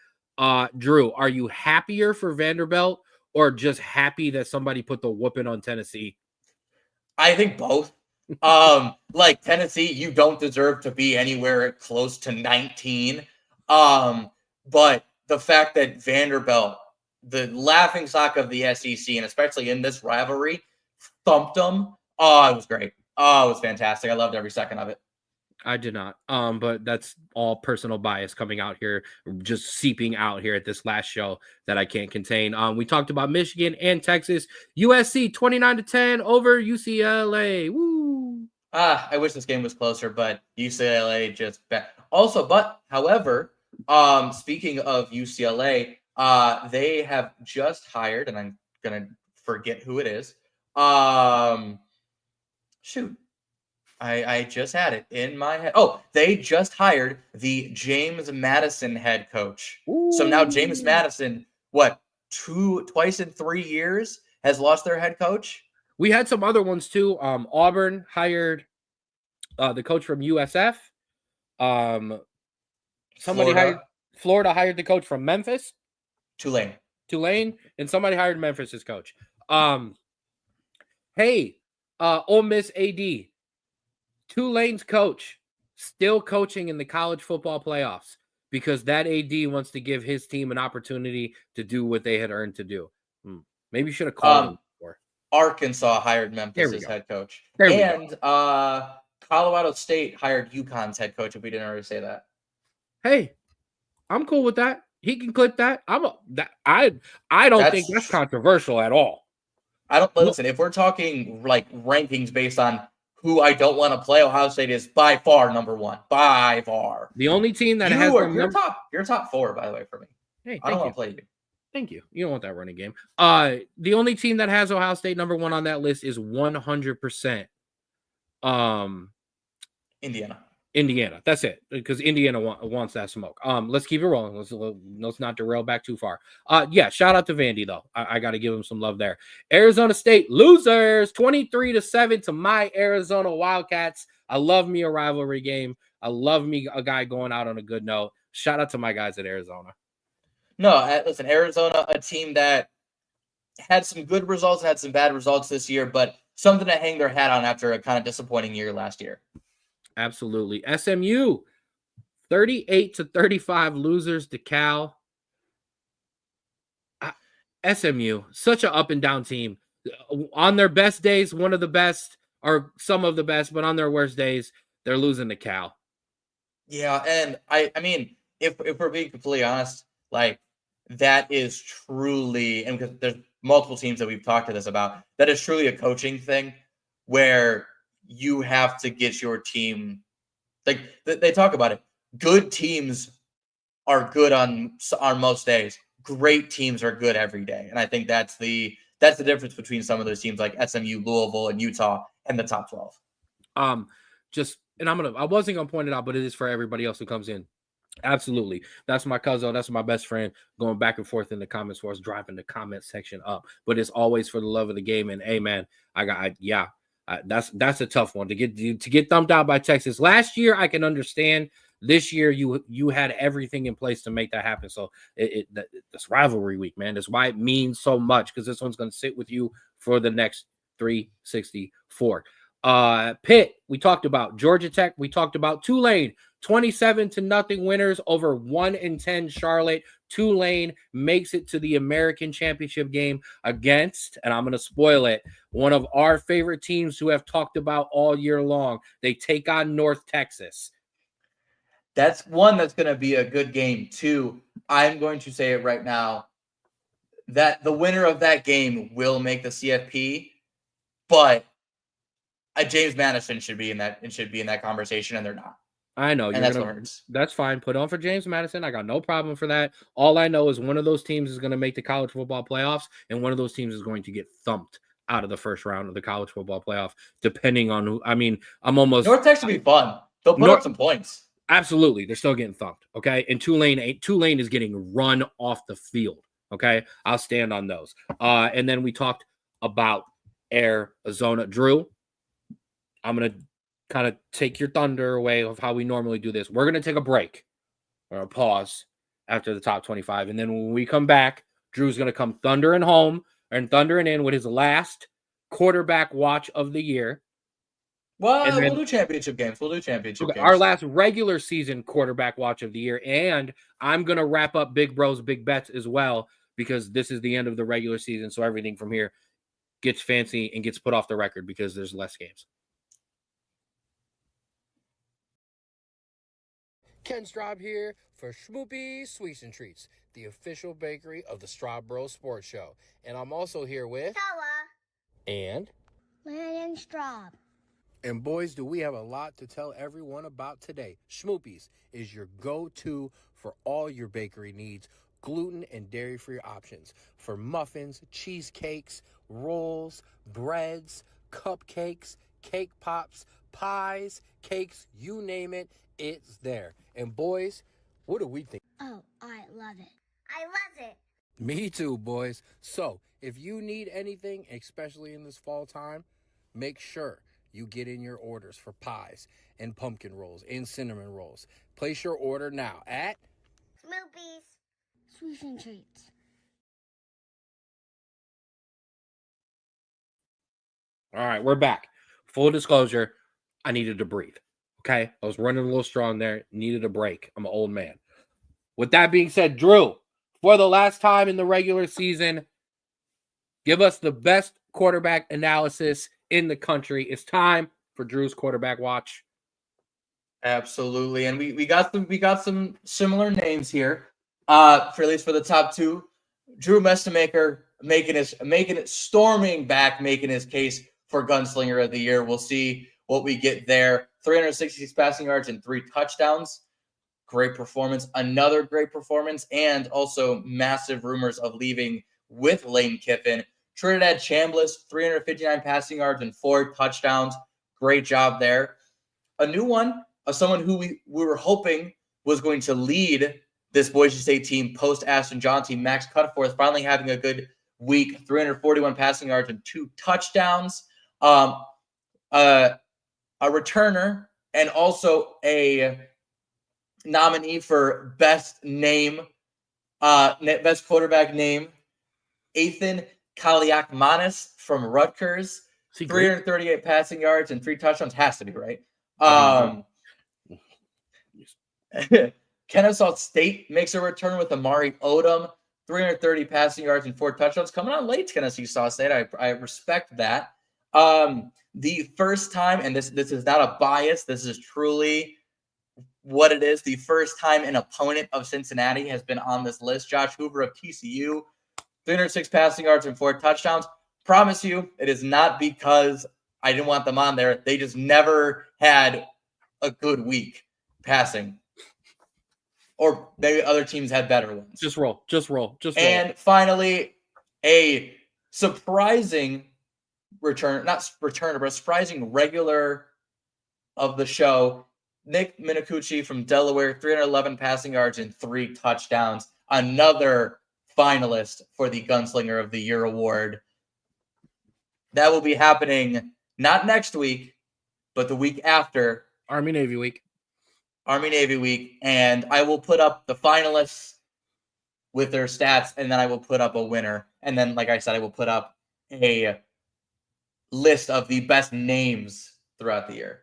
Drew, are you happier for Vanderbilt or just happy that somebody put the whooping on Tennessee? I think both. Like Tennessee, you don't deserve to be anywhere close to 19. But the fact that Vanderbilt, the laughingstock of the SEC, and especially in this rivalry, thumped them. Oh, it was great. Oh, it was fantastic. I loved every second of it. I did not. But that's all personal bias coming out here, just seeping out here at this last show that I can't contain. We talked about Michigan and Texas. USC 29-10 over UCLA. Woo! I wish this game was closer, but UCLA just bet. Also, however, speaking of UCLA, they have just hired, and I'm gonna forget who it is. Shoot. I just had it in my head. Oh, they just hired the James Madison head coach. Ooh. So now James Madison, twice in 3 years has lost their head coach? We had some other ones too. Auburn hired the coach from USF. Florida hired the coach from Memphis. Tulane, and somebody hired Memphis' coach. Hey, Ole Miss AD. Tulane's coach still coaching in the college football playoffs because that AD wants to give his team an opportunity to do what they had earned to do. Maybe you should have called him before. Arkansas hired Memphis' head coach. And Colorado State hired UConn's head coach, if we didn't already say that. Hey, I'm cool with that. He can clip that. I don't think that's controversial at all. Listen, if we're talking like rankings based on who I don't want to play, Ohio State is by far number 1. By far. The only team that you're top 4, by the way, for me. Hey, I don't want to play you. Thank you. You don't want that running game. The only team that has Ohio State number 1 on that list is 100%. Indiana. That's it. Because Indiana wants that smoke. Let's keep it rolling. Let's not derail back too far. Shout out to Vandy though. I got to give him some love there. Arizona State losers 23-7 to my Arizona Wildcats. I love me a rivalry game. I love me a guy going out on a good note. Shout out to my guys at Arizona. No, listen, Arizona, a team that had some good results and had some bad results this year, but something to hang their hat on after a kind of disappointing year last year. Absolutely. SMU 38-35 losers to Cal. SMU, such an up and down team. On their best days, one of the best, or some of the best, but on their worst days, they're losing to Cal. Yeah, and I mean, if we're being completely honest, like that is truly, and because there's multiple teams that we've talked to this about, that is truly a coaching thing where you have to get your team, like they talk about it. Good teams are good on most days. Great teams are good every day. And I think that's the difference between some of those teams like SMU, Louisville, and Utah and the top 12. Just and I wasn't gonna point it out, but it is for everybody else who comes in. Absolutely. That's my cousin. That's my best friend going back and forth in the comments for us, driving the comment section up. But it's always for the love of the game. And hey, man, that's a tough one to get thumped out by Texas. Last year, I can understand. This year, you had everything in place to make that happen. So this rivalry week, man, that's why it means so much, because this one's going to sit with you for the next 364. Pitt, we talked about Georgia Tech. We talked about Tulane. 27-0 winners over 1-10 Charlotte. Tulane makes it to the American Championship game against, and I'm going to spoil it, one of our favorite teams who have talked about all year long. They take on North Texas. That's one that's going to be a good game, too. I'm going to say it right now that the winner of that game will make the CFP, but James Madison should be in that conversation, and they're not. I know. And what hurts. That's fine. Put on for James Madison. I got no problem for that. All I know is one of those teams is going to make the college football playoffs, and one of those teams is going to get thumped out of the first round of the college football playoff, depending on who. I mean, North Texas will be fun. They'll put up some points. Absolutely. They're still getting thumped. Okay. And Tulane is getting run off the field. Okay. I'll stand on those. And then we talked about Arizona. Drew, I'm going to kind of take your thunder away of how we normally do this. We're going to take a break or a pause after the top 25. And then when we come back, Drew's going to come thundering in with his last quarterback watch of the year. Well, we'll do championship games. Games. Our last regular season quarterback watch of the year. And I'm going to wrap up Big Bros, Big Bets as well, because this is the end of the regular season. So everything from here gets fancy and gets put off the record because there's less games. Ken Straub here for Schmoopy Sweets and Treats, the official bakery of the Straub Bros Sports Show. And I'm also here with Stella and Landon Straub. And boys, do we have a lot to tell everyone about today. Schmoopy's is your go-to for all your bakery needs. Gluten and dairy-free options for muffins, cheesecakes, rolls, breads, cupcakes, cake pops, pies, cakes, you name it, it's there. And boys, what do we think? Oh, I love it. I love it. Me too, boys. So, if you need anything, especially in this fall time, make sure you get in your orders for pies and pumpkin rolls and cinnamon rolls. Place your order now at Smoopy's Sweets and Treats. All right, we're back. Full disclosure, I needed to breathe. Okay, I was running a little strong there. Needed a break. I'm an old man. With that being said, Drew, for the last time in the regular season, give us the best quarterback analysis in the country. It's time for Drew's quarterback watch. Absolutely, and we got some similar names here. For at least for the top two, Drew Mestemaker making it storming back, making his case for Gunslinger of the Year. We'll see what we get there. 366 passing yards and 3 touchdowns. Great performance. Another great performance, and also massive rumors of leaving with Lane Kiffin. Trinidad Chambliss, 359 passing yards and 4 touchdowns. Great job there. A new one of someone who we were hoping was going to lead this Boise State team post Ashton Johnson, Max Cutforth, finally having a good week. 341 passing yards and 2 touchdowns. A returner and also a nominee for best quarterback name, Ethan Kaliakmanis from Rutgers. 338 passing yards and 3 touchdowns. Has to be right. Kennesaw State makes a return with Amari Odom. 330 passing yards and 4 touchdowns. Coming on late, Kennesaw State. I respect that. The first time, and this is not a bias, this is truly what it is. The first time an opponent of Cincinnati has been on this list. Josh Hoover of TCU, 306 passing yards and 4 touchdowns. Promise you, it is not because I didn't want them on there. They just never had a good week passing. Or maybe other teams had better ones. Just roll. And finally, a surprising but a surprising regular of the show, Nick Minicucci from Delaware, 311 passing yards and 3 touchdowns. Another finalist for the Gunslinger of the Year award. That will be happening not next week, but the week after. Army-Navy week. Army-Navy week. And I will put up the finalists with their stats, and then I will put up a winner. And then, like I said, I will put up a list of the best names throughout the year.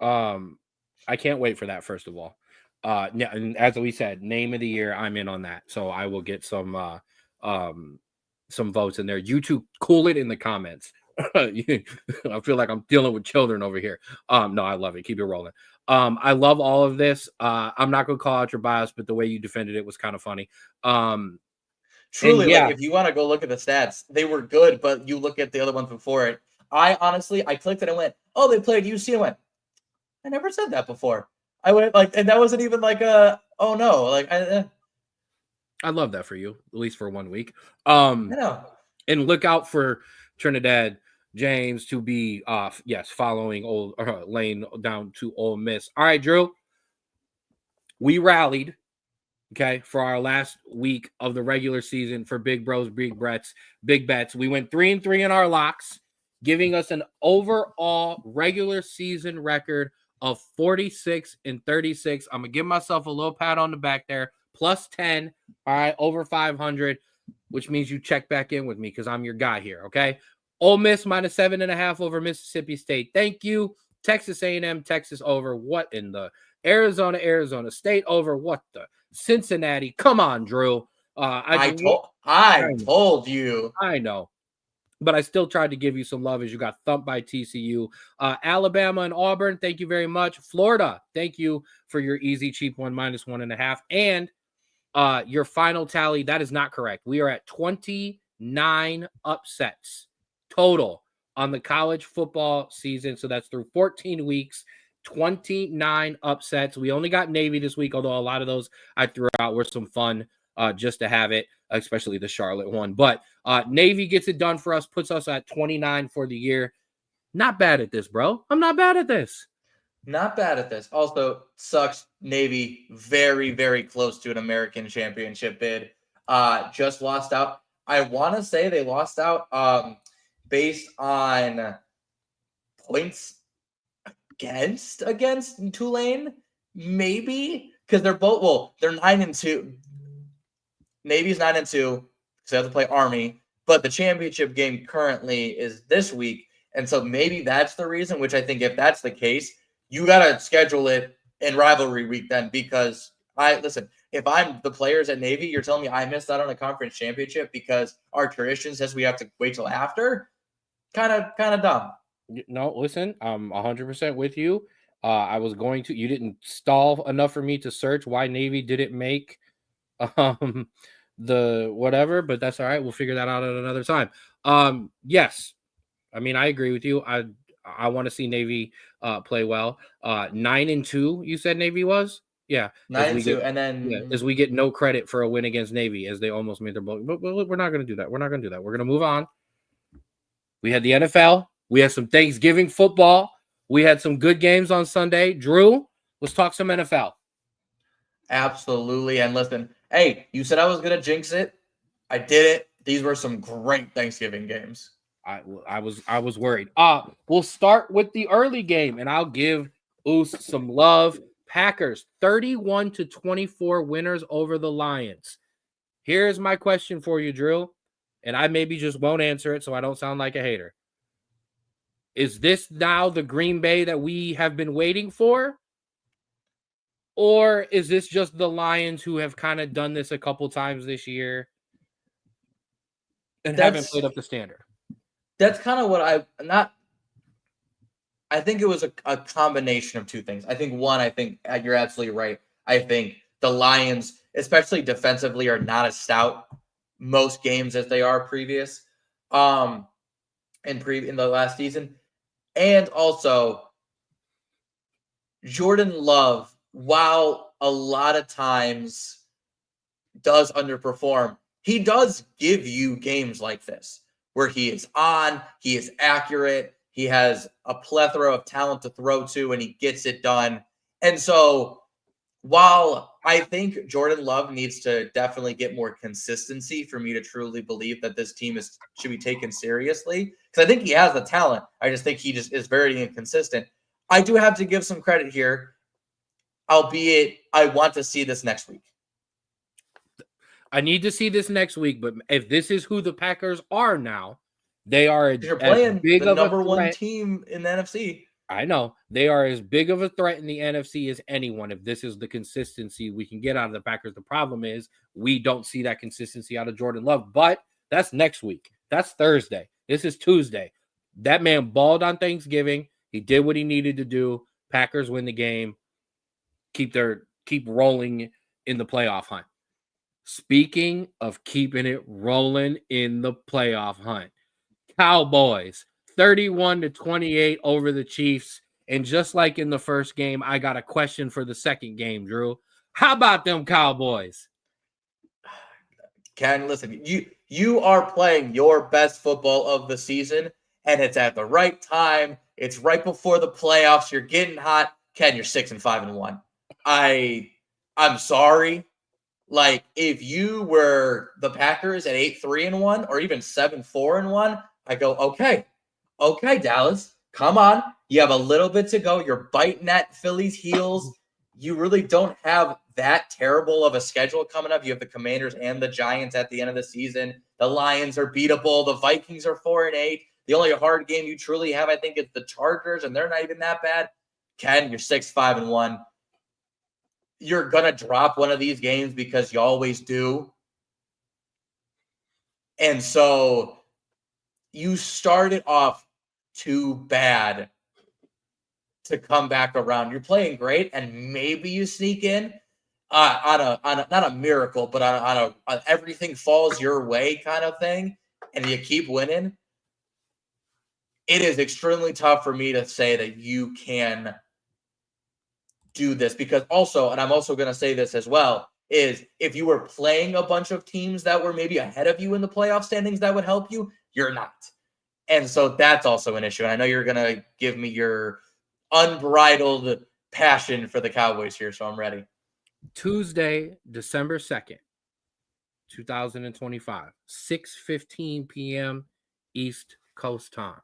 I can't wait for that, first of all. And as we said, name of the year, I'm in on that. So I will get some votes in there. You two cool it in the comments. I feel like I'm dealing with children over here. No, I love it. Keep it rolling. I love all of this. I'm not gonna call out your bias, but the way you defended it was kind of funny. Truly, yeah. like if you want to go look at the stats, they were good, but you look at the other ones before it. I clicked it and went, oh, they played UC. I went, I never said that before. I went like, and that wasn't even like a, oh no, like I love that for you, at least for 1 week. I know. And look out for Trinidad James to be following Lane down to Ole Miss. All right, Drew. We rallied, okay, for our last week of the regular season for Big Bros, Big Bets. We went 3-3 in our locks, giving us an overall regular season record of 46-36. I'm gonna give myself a little pat on the back there. Plus 10, all right, over 500, which means you check back in with me because I'm your guy here, okay? Ole Miss minus 7.5 over Mississippi State. Thank you. Texas A&M, Texas over. What in the Arizona State over? What the Cincinnati? Come on, Drew. I told you. I know. But I still tried to give you some love as you got thumped by TCU. Alabama and Auburn, thank you very much. Florida, thank you for your easy, cheap one, minus 1.5. And your final tally, that is not correct. We are at 29 upsets total on the college football season. So that's through 14 weeks, 29 upsets. We only got Navy this week, although a lot of those I threw out were some fun just to have it, especially the Charlotte one. But Navy gets it done for us, puts us at 29 for the year. Not bad at this, bro. I'm not bad at this. Not bad at this. Also, sucks Navy very, very close to an American championship bid. Just lost out. I want to say they lost out based on points against Tulane, maybe, because they're both, they're 9-2. Navy's 9-2 because they have to play Army, but the championship game currently is this week, and so maybe that's the reason. Which I think, if that's the case, you gotta schedule it in rivalry week then, because if I'm the players at Navy, you're telling me I missed out on a conference championship because our tradition says we have to wait till after. Kind of dumb. No, listen, I'm 100% with you. I was going to. You didn't stall enough for me to search why Navy didn't make the whatever, but that's all right. We'll figure that out at another time. Yes, I mean, I agree with you. I want to see Navy play well. 9-2, you said Navy was? Yeah. 9-2, and then as we get no credit for a win against Navy, as they almost made their boat. But we're not going to do that. We're not going to do that. We're going to move on. We had the NFL. We had some Thanksgiving football. We had some good games on Sunday. Drew, let's talk some NFL. Absolutely. And listen, hey, you said I was going to jinx it. I did it. These were some great Thanksgiving games. I was worried. We'll start with the early game, and I'll give Oos some love. Packers 31-24 winners over the Lions. Here's my question for you, Drew, and I maybe just won't answer it so I don't sound like a hater. Is this now the Green Bay that we have been waiting for? Or is this just the Lions who have kind of done this a couple times this year and haven't played up the standard? That's kind of what I think it was a combination of two things. I think one, you're absolutely right. I think the Lions, especially defensively, are not as stout most games as they are previous in the last season. And also, Jordan Love, while a lot of times does underperform, he does give you games like this where he is on, he is accurate, He has a plethora of talent to throw to, and he gets it done. And so while I think Jordan Love needs to definitely get more consistency for me to truly believe that this team should be taken seriously, because I think he has the talent. I just think he just is very inconsistent. I do have to give some credit here, albeit I want to see this next week. I need to see this next week, but if this is who the Packers are now, they are You're as playing big the of number a one threat. team in the NFC. I know they are as big of a threat in the NFC as anyone. If this is the consistency we can get out of the Packers, the problem is we don't see that consistency out of Jordan Love. But that's next week. That's Thursday. This is Tuesday. That man balled on Thanksgiving. He did what he needed to do. Packers win the game. Keep rolling in the playoff hunt. Speaking of keeping it rolling in the playoff hunt, Cowboys 31-28 over the Chiefs. And just like in the first game, I got a question for the second game, Drew. How about them Cowboys? Ken, listen, you are playing your best football of the season, and it's at the right time. It's right before the playoffs. You're getting hot. Ken, you're 6-5-1. I'm sorry. Like, if you were the Packers at 8-3-1 or even 7-4-1, I go, okay, Dallas, come on. You have a little bit to go. You're biting at Philly's heels. You really don't have that terrible of a schedule coming up. You have the Commanders and the Giants at the end of the season. The Lions are beatable. The Vikings are 4-8. The only hard game you truly have, I think, is the Chargers, and they're not even that bad. Ken, you're 6-5-1. You're going to drop one of these games because you always do. And so you started off too bad to come back around. You're playing great, and maybe you sneak in on a not a miracle, but on a everything falls your way kind of thing, and you keep winning. It is extremely tough for me to say that you can do this, because also, and I'm also going to say this as well, is if you were playing a bunch of teams that were maybe ahead of you in the playoff standings that would help you, you're not. And so that's also an issue. And I know you're going to give me your unbridled passion for the Cowboys here, so I'm ready. Tuesday, December 2nd, 2025, 6:15 p.m. East Coast time.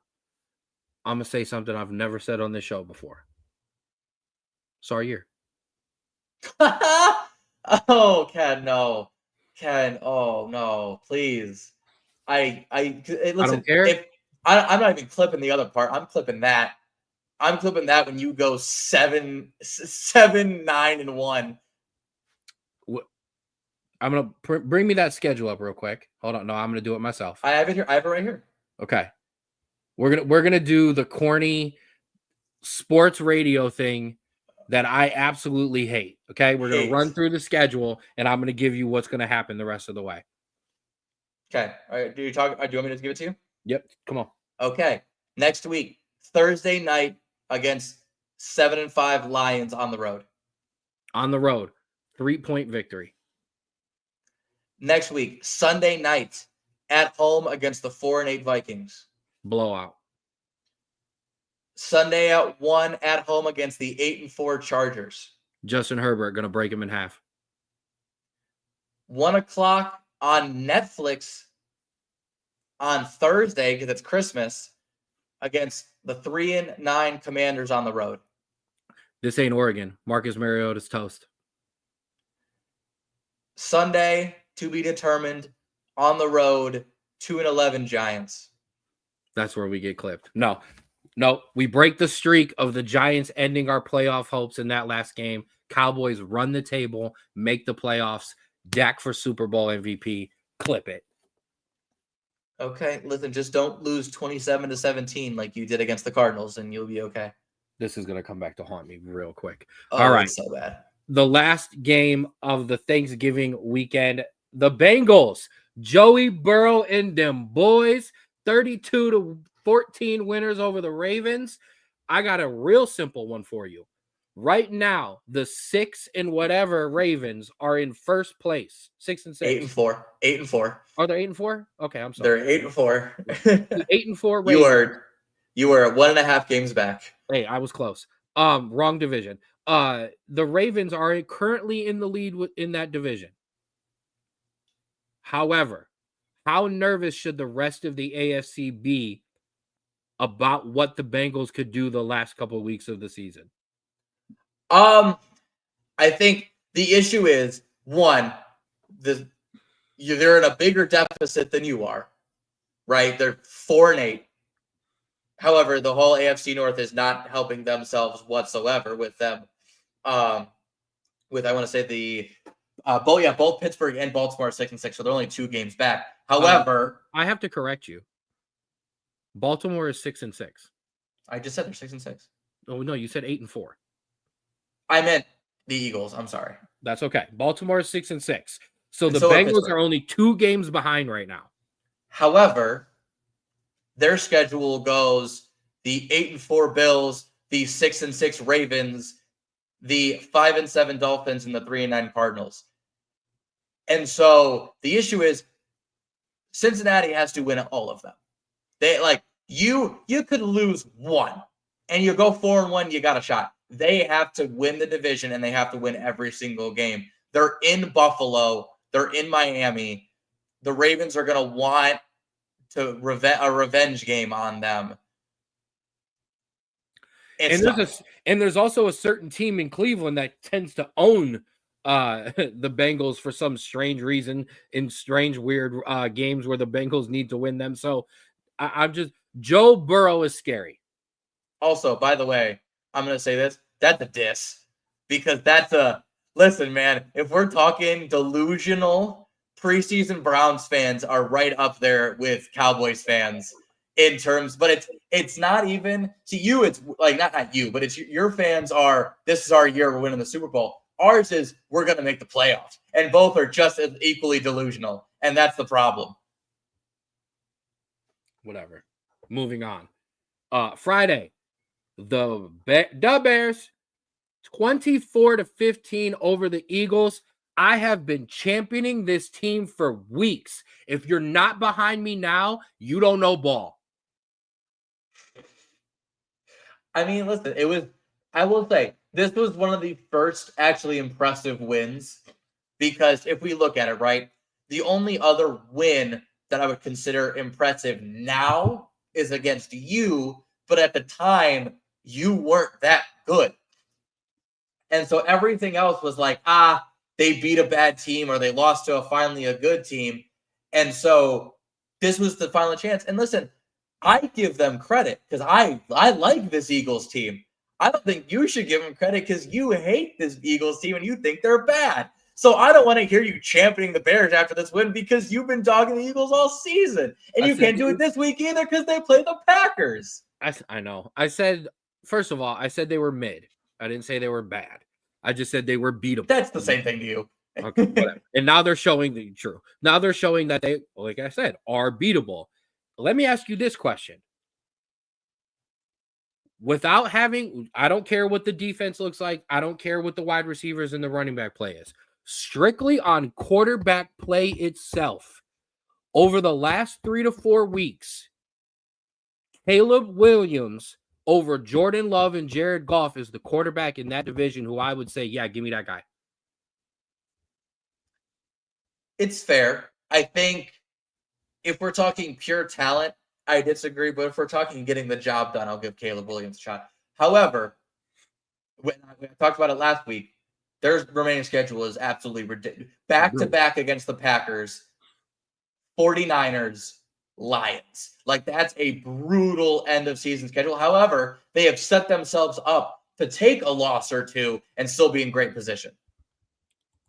I'm going to say something I've never said on this show before. Sorry, year. Oh, Ken, no. Ken, oh, no, please. Listen, I don't care. If I'm not even clipping the other part. I'm clipping that. I'm clipping that when you go 7-9-1. I'm going to bring me that schedule up real quick. Hold on. No, I'm going to do it myself. I have it here. I have it right here. Okay. We're going to do the corny sports radio thing that I absolutely hate. Okay. We're going to run through the schedule, and I'm going to give you what's going to happen the rest of the way. Okay. All right. Do you want me to give it to you? Yep. Come on. Okay. Next week, Thursday night against 7-5 Lions on the road. On the road, 3-point victory. Next week, Sunday night at home against the 4-8 Vikings. Blowout. Sunday at 1 at home against the 8-4 Chargers. Justin Herbert going to break him in half. 1 o'clock on Netflix on Thursday, because it's Christmas, against the 3-9 Commanders on the road. This ain't Oregon. Marcus Mariota's toast. Sunday, to be determined, on the road, 2-11 Giants. That's where we get clipped. No, we break the streak of the Giants ending our playoff hopes in that last game. Cowboys run the table, make the playoffs. Dak for Super Bowl MVP. Clip it. Okay, listen, just don't lose 27-17 like you did against the Cardinals, and you'll be okay. This is going to come back to haunt me real quick. Oh, all right. It's so bad. The last game of the Thanksgiving weekend, the Bengals, Joey Burrow and them boys, 32-14 winners over the Ravens. I got a real simple one for you. Right now, the 6 and whatever Ravens are in first place. 6-6. 8-4. 8-4. Are they 8-4? Okay, I'm sorry. They're 8-4. 8-4 Ravens. You were 1.5 games back. Hey, I was close. Wrong division. The Ravens are currently in the lead in that division. However, how nervous should the rest of the AFC be about what the Bengals could do the last couple of weeks of the season? I think the issue is one, they're in a bigger deficit than you are, right? They're 4-8. However, the whole AFC North is not helping themselves whatsoever with them. I want to say both Pittsburgh and Baltimore are 6-6, so they're only 2 games back. However, I have to correct you. Baltimore is 6-6. I just said they're 6-6. Oh no, you said 8-4. I meant the Eagles. I'm sorry. That's okay. Baltimore is 6-6. So the so are Bengals Pittsburgh. are only 2 games behind right now. However, their schedule goes the 8-4 Bills, the 6-6 Ravens, the 5-7 Dolphins, and the 3-9 Cardinals. And so the issue is Cincinnati has to win all of them. They you could lose one and you go 4-1, you got a shot. They have to win the division and they have to win every single game. They're in Buffalo. They're in Miami. The Ravens are going to want to a revenge game on them. And there's also a certain team in Cleveland that tends to own the Bengals for some strange reason in strange, weird games where the Bengals need to win them. So I'm just Joe Burrow is scary. Also, by the way, I'm going to say this. That's a diss because that's listen, man, if we're talking delusional, preseason Browns fans are right up there with Cowboys fans in terms, but it's not even to you. It's like not you, but it's your fans are, this is our year. We're winning the Super Bowl. Ours is we're going to make the playoffs, and both are just as equally delusional. And that's the problem. Whatever. Moving on. Friday, the Bears 24-15 over the Eagles. I have been championing this team for weeks. If you're not behind me now, you don't know ball. I mean, listen, I will say, this was one of the first actually impressive wins because if we look at it, right, the only other win that I would consider impressive now is against you, but at the time, you weren't that good. And so everything else was like, they beat a bad team or they lost to finally a good team. And so this was the final chance. And listen, I give them credit because I like this Eagles team. I don't think you should give them credit because you hate this Eagles team and you think they're bad. So I don't want to hear you championing the Bears after this win because you've been dogging the Eagles all season. And you can't do it this week either because they play the Packers. I know. I said, first of all, I said they were mid. I didn't say they were bad. I just said they were beatable. That's the same thing to you. Okay, whatever. And now they're showing Now they're showing that they, like I said, are beatable. Let me ask you this question. Without having, I don't care what the defense looks like. I don't care what the wide receivers and the running back play is. Strictly on quarterback play itself, over the last 3 to 4 weeks, Caleb Williams over Jordan Love and Jared Goff is the quarterback in that division who I would say, yeah, give me that guy. It's fair. I think if we're talking pure talent, I disagree. But if we're talking getting the job done, I'll give Caleb Williams a shot. However, when I talked about it last week, their remaining schedule is absolutely ridiculous. Back-to-back against the Packers, 49ers, Lions. Like, that's a brutal end-of-season schedule. However, they have set themselves up to take a loss or two and still be in great position.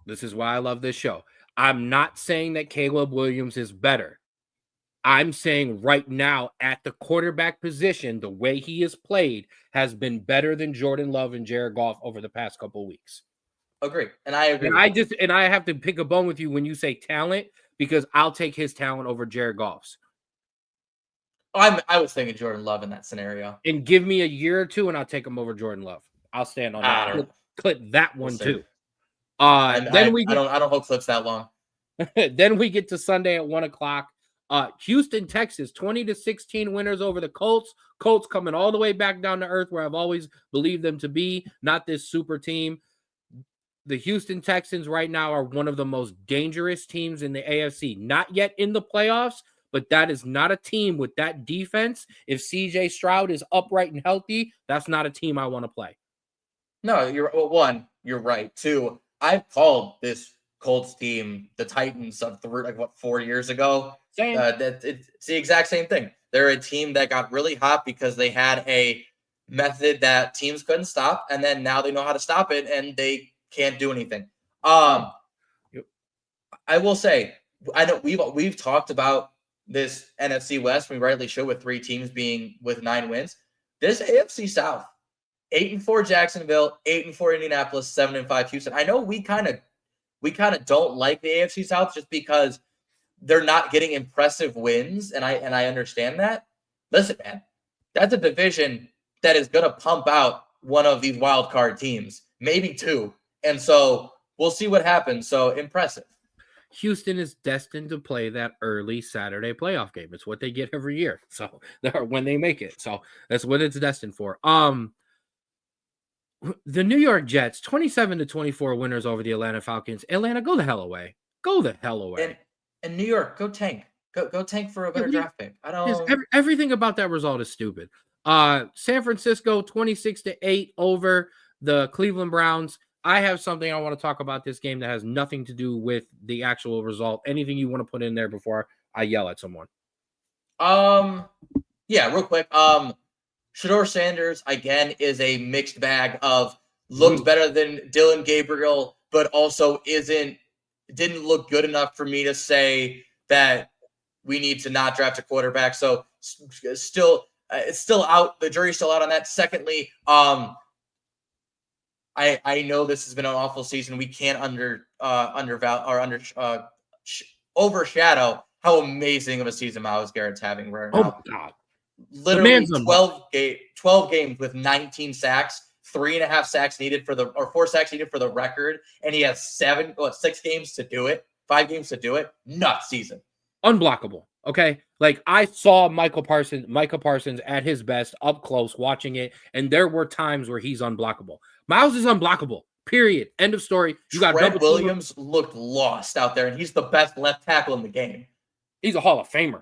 This is why I love this show. I'm not saying that Caleb Williams is better. I'm saying right now at the quarterback position, the way he has played has been better than Jordan Love and Jared Goff over the past couple of weeks. Agree. And I agree. And I have to pick a bone with you when you say talent, because I'll take his talent over Jared Goff's. I was thinking Jordan Love in that scenario. And give me a year or two and I'll take him over Jordan Love. I'll stand on that. Clip that one too. I don't hold clips that long. Then we get to Sunday at 1:00. Houston, Texas, 20-16 winners over the Colts. Colts coming all the way back down to earth where I've always believed them to be, not this super team. The Houston Texans right now are one of the most dangerous teams in the AFC. Not yet in the playoffs, but that is not a team with that defense. If CJ Stroud is upright and healthy, that's not a team I want to play. No, one, you're right. Two, I've called this Colts team the Titans of 4 years ago. Same. It's the exact same thing. They're a team that got really hot because they had a method that teams couldn't stop, and then now they know how to stop it, and they can't do anything. I will say, I know we've talked about this NFC West, we rightly should, with 3 teams being with 9 wins. This AFC South, 8-4 Jacksonville, 8-4 Indianapolis, 7-5 Houston. I know we kind of don't like the AFC South just because they're not getting impressive wins, and I understand that. Listen, man, that's a division that is going to pump out one of these wild card teams, maybe 2. And so we'll see what happens. So impressive. Houston is destined to play that early Saturday playoff game. It's what they get every year. So when they make it. So that's what it's destined for. The New York Jets, 27-24 winners over the Atlanta Falcons. Atlanta, go the hell away. Go the hell away. And New York, go tank. Go tank for a better draft pick. I don't. Everything about that result is stupid. San Francisco, 26-8 over the Cleveland Browns. I have something I want to talk about this game that has nothing to do with the actual result. Anything you want to put in there before I yell at someone? Yeah, real quick. Shador Sanders, again, is a mixed bag of looked better than Dylan Gabriel, but also didn't look good enough for me to say that we need to not draft a quarterback. So it's still out. The jury's still out on that. Secondly, I know this has been an awful season. We can't overshadow how amazing of a season Myles Garrett's having right now. Oh my God. Literally 12 games with 19 sacks, 3.5 sacks needed or 4 sacks needed for the record. And he has 6 games to do it, 5 games to do it. Nuts season. Unblockable. Okay. Like I saw Micah Parsons at his best up close watching it. And there were times where he's unblockable. Myles is unblockable. Period. End of story. Trent Williams looked lost out there, and he's the best left tackle in the game. He's a Hall of Famer.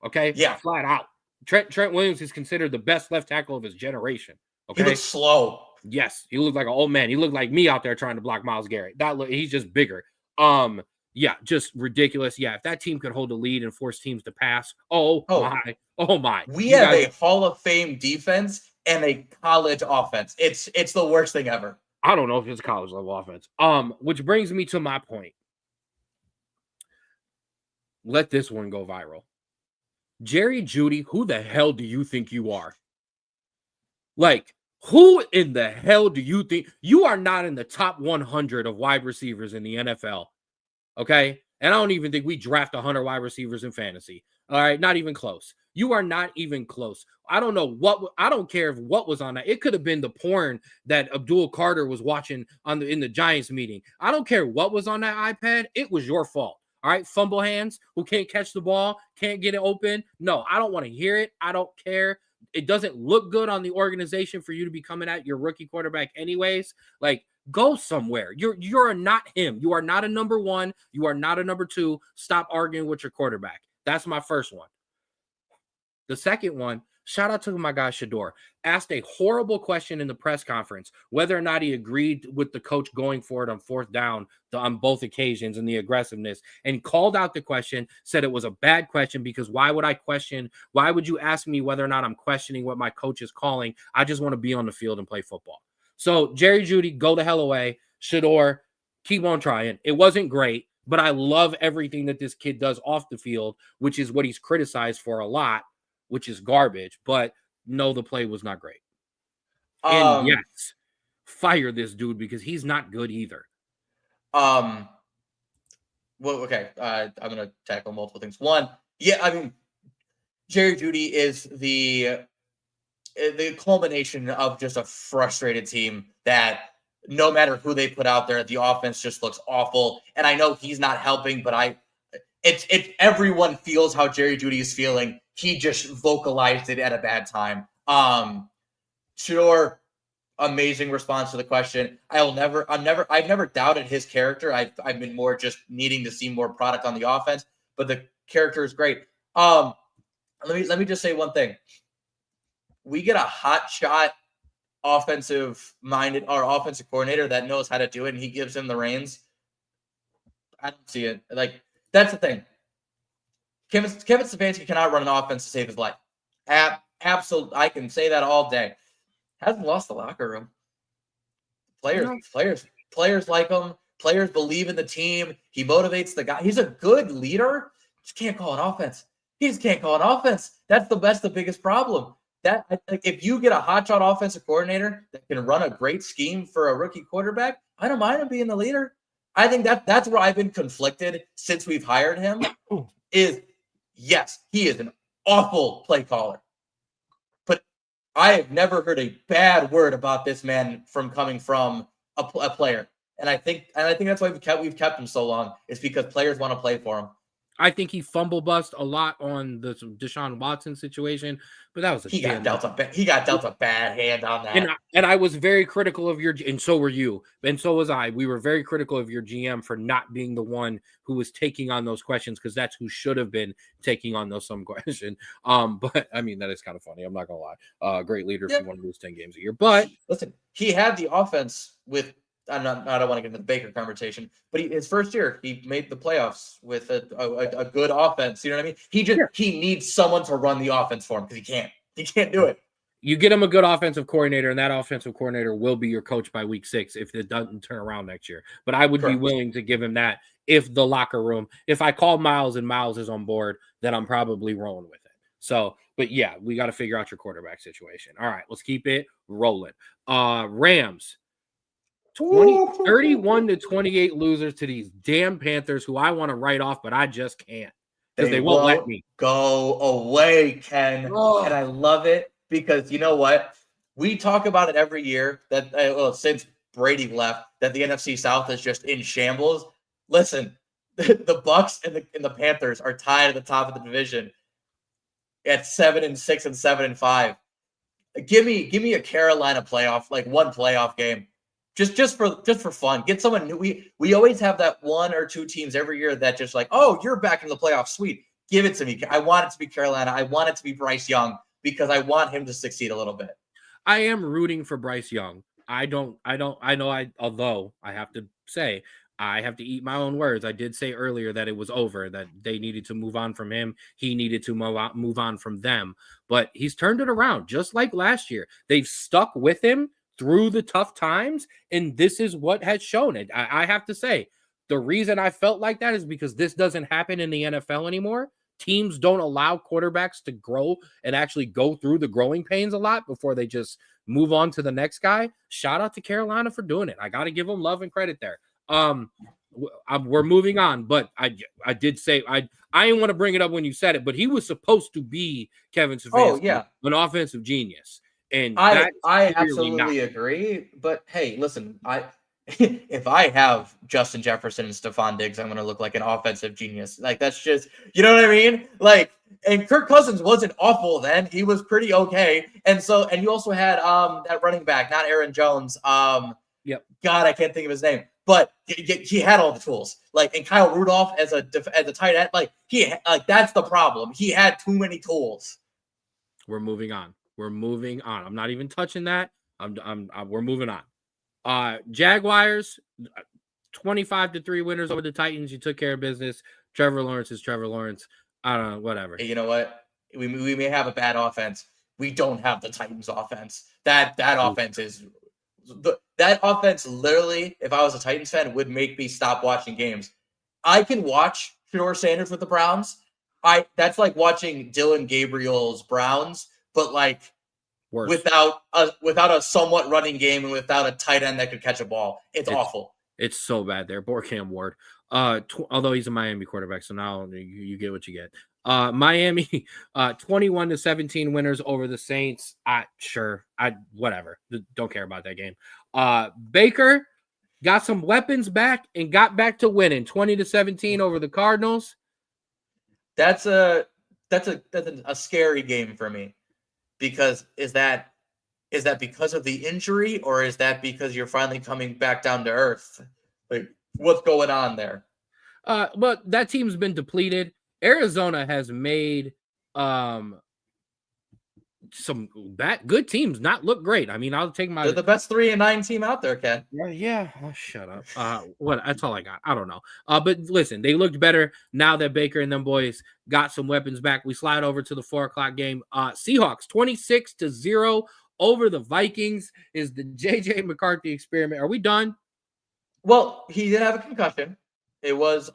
Okay. Yeah. Flat out. Trent Williams is considered the best left tackle of his generation. Okay. He looks slow. Yes. He looked like an old man. He looked like me out there trying to block Myles Garrett. He's just bigger. Yeah, just ridiculous. Yeah, if that team could hold a lead and force teams to pass, oh my. We have a Hall of Fame defense and a college offense. It's the worst thing ever. I don't know if it's college level offense. Which brings me to my point. Let this one go viral. Jerry Jeudy, who the hell do you think you are? Like, who in the hell do you think? You are not in the top 100 of wide receivers in the NFL. Okay? And I don't even think we draft 100 wide receivers in fantasy. All right? Not even close. You are not even close. I don't know I don't care if what was on that. It could have been the porn that Abdul Carter was watching in the Giants meeting. I don't care what was on that iPad. It was your fault. All right? Fumble hands who can't catch the ball, can't get it open. No, I don't want to hear it. I don't care. It doesn't look good on the organization for you to be coming at your rookie quarterback anyways. Like, go somewhere. You're not him. You are not a number 1. You are not a number 2. Stop arguing with your quarterback. That's my first one. The second one, shout out to my guy Shador, asked a horrible question in the press conference, whether or not he agreed with the coach going for it on 4th down on both occasions and the aggressiveness, and called out the question, said it was a bad question because why would you ask me whether or not I'm questioning what my coach is calling? I just want to be on the field and play football. So Jerry Jeudy, go the hell away. Shador, keep on trying. It wasn't great, but I love everything that this kid does off the field, which is what he's criticized for a lot, which is garbage. But no, the play was not great. And yes, fire this dude because he's not good either. Well, okay. I'm going to tackle multiple things. One, yeah, I mean, Jerry Jeudy is the culmination of just a frustrated team that no matter who they put out there, the offense just looks awful. And I know he's not helping, but it's everyone feels how Jerry Jeudy is feeling. He just vocalized it at a bad time. Shador, amazing response to the question. I've never doubted his character. I've been more just needing to see more product on the offense, but the character is great. Let me just say one thing. We get a hot shot offensive coordinator that knows how to do it, and he gives him the reins. I don't see it. Like, that's the thing. Kevin Stefanski cannot run an offense to save his life. Absolutely, I can say that all day. Hasn't lost the locker room. Players like him. Players believe in the team. He motivates the guy. He's a good leader. Just can't call an offense. He just can't call an offense. That's the biggest problem. If you get a hotshot offensive coordinator that can run a great scheme for a rookie quarterback, I don't mind him being the leader. I think that's where I've been conflicted since we've hired him. Is yes, he is an awful play caller, but I have never heard a bad word about this man coming from a player. And I think that's why we've kept him so long. It's because players want to play for him. I think he fumble bust a lot on the Deshaun Watson situation, but that was he got dealt a bad hand on that. And I was very critical of and so were you, and so was I. We were very critical of your GM for not being the one who was taking on those questions, because that's who should have been taking on some question. But I mean, that is kind of funny. I'm not gonna lie. Great leader if you want to lose 10 games a year. But listen, he had the offense with. I don't want to get into the Baker conversation, but his first year, he made the playoffs with a good offense. You know what I mean? He needs someone to run the offense for him, because he can't do it. You get him a good offensive coordinator, and that offensive coordinator will be your coach by week 6 if it doesn't turn around next year. But I would be willing to give him that if I call Miles and Miles is on board, then I'm probably rolling with it. So, but yeah, we got to figure out your quarterback situation. All right, let's keep it rolling. Rams. 31-28 losers to these damn Panthers, who I want to write off, but I just can't, because they won't let me go away, Ken. And I love it, because you know what? We talk about it every year that since Brady left, that the NFC South is just in shambles. Listen, the Bucks and the Panthers are tied at the top of the division at 7-6 and 7-5. Give me a Carolina playoff, like one playoff game. Just for fun. Get someone new. We always have that one or two teams every year that just like, oh, you're back in the playoffs. Sweet. Give it to me. I want it to be Carolina. I want it to be Bryce Young, because I want him to succeed a little bit. I am rooting for Bryce Young. Although I have to say, I have to eat my own words. I did say earlier that it was over, that they needed to move on from him. He needed to move on from them. But he's turned it around, just like last year. They've stuck with him through the tough times, and this is what has shown it. I have to say, the reason I felt like that is because this doesn't happen in the NFL anymore. Teams don't allow quarterbacks to grow and actually go through the growing pains a lot before they just move on to the next guy. Shout out to Carolina for doing it. I got to give them love and credit there. We're moving on, but I did say I didn't want to bring it up when you said it, but he was supposed to be Kevin Stefanski, an offensive genius. And I absolutely agree. But hey, listen, if I have Justin Jefferson and Stephon Diggs, I'm going to look like an offensive genius. Like, that's just, you know what I mean? Like, and Kirk Cousins wasn't awful then. He was pretty okay. And you also had that running back, not Aaron Jones. Yep. God, I can't think of his name. But he had all the tools. Like, and Kyle Rudolph as a tight end, that's the problem. He had too many tools. We're moving on. I'm not even touching that. We're moving on. Jaguars, 25-3 winners over the Titans. You took care of business. Trevor Lawrence is Trevor Lawrence. I don't know, whatever. Hey, you know what? We may have a bad offense. We don't have the Titans offense. That offense is that offense literally, if I was a Titans fan, would make me stop watching games. I can watch Shador Sanders with the Browns. That's like watching Dylan Gabriel's Browns, but like worse. without a somewhat running game and without a tight end that could catch a ball. It's awful. It's so bad there. Cam Ward. Although he's a Miami quarterback, so now you get what you get. Miami, 21-17 winners over the Saints. Whatever. Don't care about that game. Baker got some weapons back and got back to winning. 20-17 over the Cardinals. That's a scary game for me, because is that because of the injury, or is that because you're finally coming back down to earth? Like, what's going on there? But that team's been depleted. Arizona has made some good teams not look great. I mean, I'll take my. They're the best 3-9 team out there, Ken. Yeah. Oh, shut up. What? That's all I got. I don't know. But listen, they looked better now that Baker and them boys got some weapons back. We slide over to the 4:00 game. Seahawks 26-0 over the Vikings. Is the JJ McCarthy experiment? Are we done? Well, he did have a concussion. It was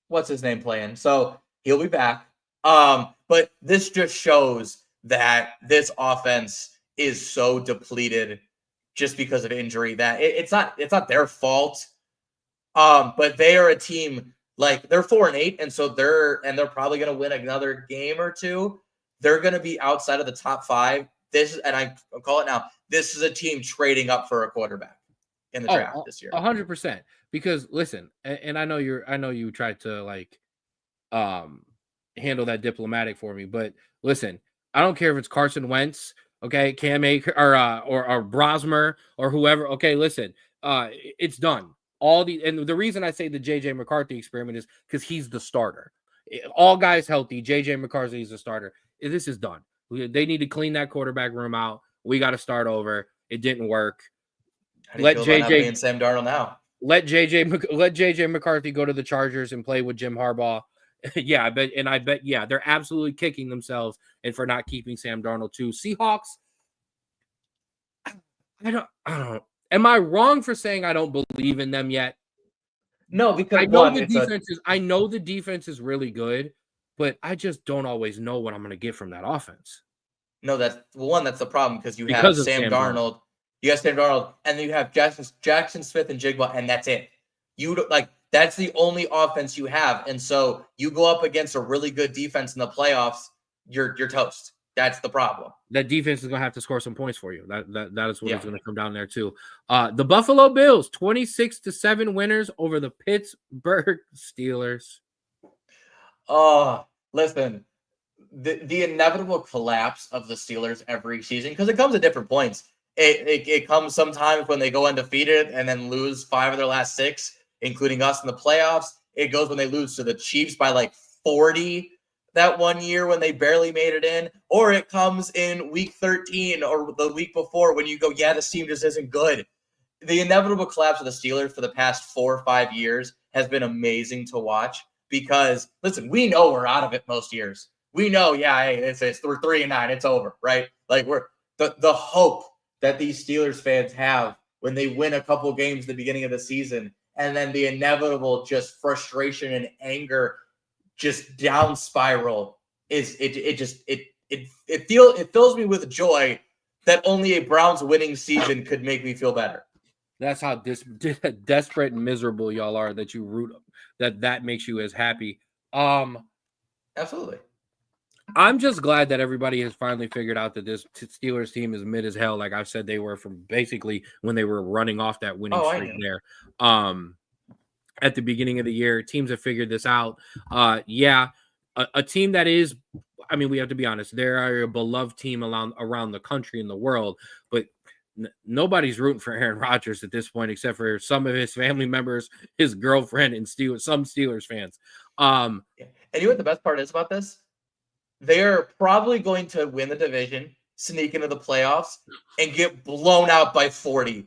what's his name playing? So he'll be back. But this just shows that this offense is so depleted just because of injury that it's not their fault. But they are a team, like, they're 4-8, and so they're probably going to win another game or two. They're going to be outside of the top 5. I call it now. This is a team trading up for a quarterback in the draft this year. 100%. Because listen, and I know you tried to like handle that diplomatic for me, but listen, I don't care if it's Carson Wentz, okay, Cam Akers, or Brosmer or whoever. Okay, listen, it's done. And the reason I say the JJ McCarthy experiment is because he's the starter. All guys healthy, JJ McCarthy is the starter. This is done. They need to clean that quarterback room out. We got to start over. It didn't work. How do you feel about having Sam Darnold now? Let JJ McCarthy go to the Chargers and play with Jim Harbaugh. Yeah, I bet, yeah, they're absolutely kicking themselves and for not keeping Sam Darnold too. Seahawks, I don't. Am I wrong for saying I don't believe in them yet? No, because I know the defense is really good, but I just don't always know what I'm going to get from that offense. No, that's the problem, because you have Sam Darnold. You have Sam Darnold, and then you have Jackson Smith and Jigba, and that's it. That's the only offense you have. And so you go up against a really good defense in the playoffs, you're toast. That's the problem. That defense is going to have to score some points for you. That is what it's going to come down there too. The Buffalo Bills, 26-7 winners over the Pittsburgh Steelers. Oh, listen, the inevitable collapse of the Steelers every season, because it comes at different points. It comes sometimes when they go undefeated and then lose 5 of their last 6, including us in the playoffs. It goes when they lose to the Chiefs by like 40 that one year when they barely made it in, or it comes in week 13 or the week before when you go, yeah, this team just isn't good. The inevitable collapse of the Steelers for the past 4 or 5 years has been amazing to watch, because listen, we know we're out of it most years. We know, yeah, hey, we're 3-9, it's over, right? Like, we're the hope that these Steelers fans have when they win a couple games at the beginning of the season, and then the inevitable just frustration and anger just down spiral it fills me with joy that only a Browns winning season could make me feel better. That's how desperate and miserable y'all are that you root that makes you as happy. Absolutely. I'm just glad that everybody has finally figured out that this Steelers team is mid as hell. Like I've said, they were from basically when they were running off that winning streak there. At the beginning of the year, teams have figured this out. A team that is, I mean, we have to be honest, they're a beloved team around the country and the world, but nobody's rooting for Aaron Rodgers at this point, except for some of his family members, his girlfriend, and some Steelers fans. And you know what the best part is about this? They're probably going to win the division, sneak into the playoffs, and get blown out by 40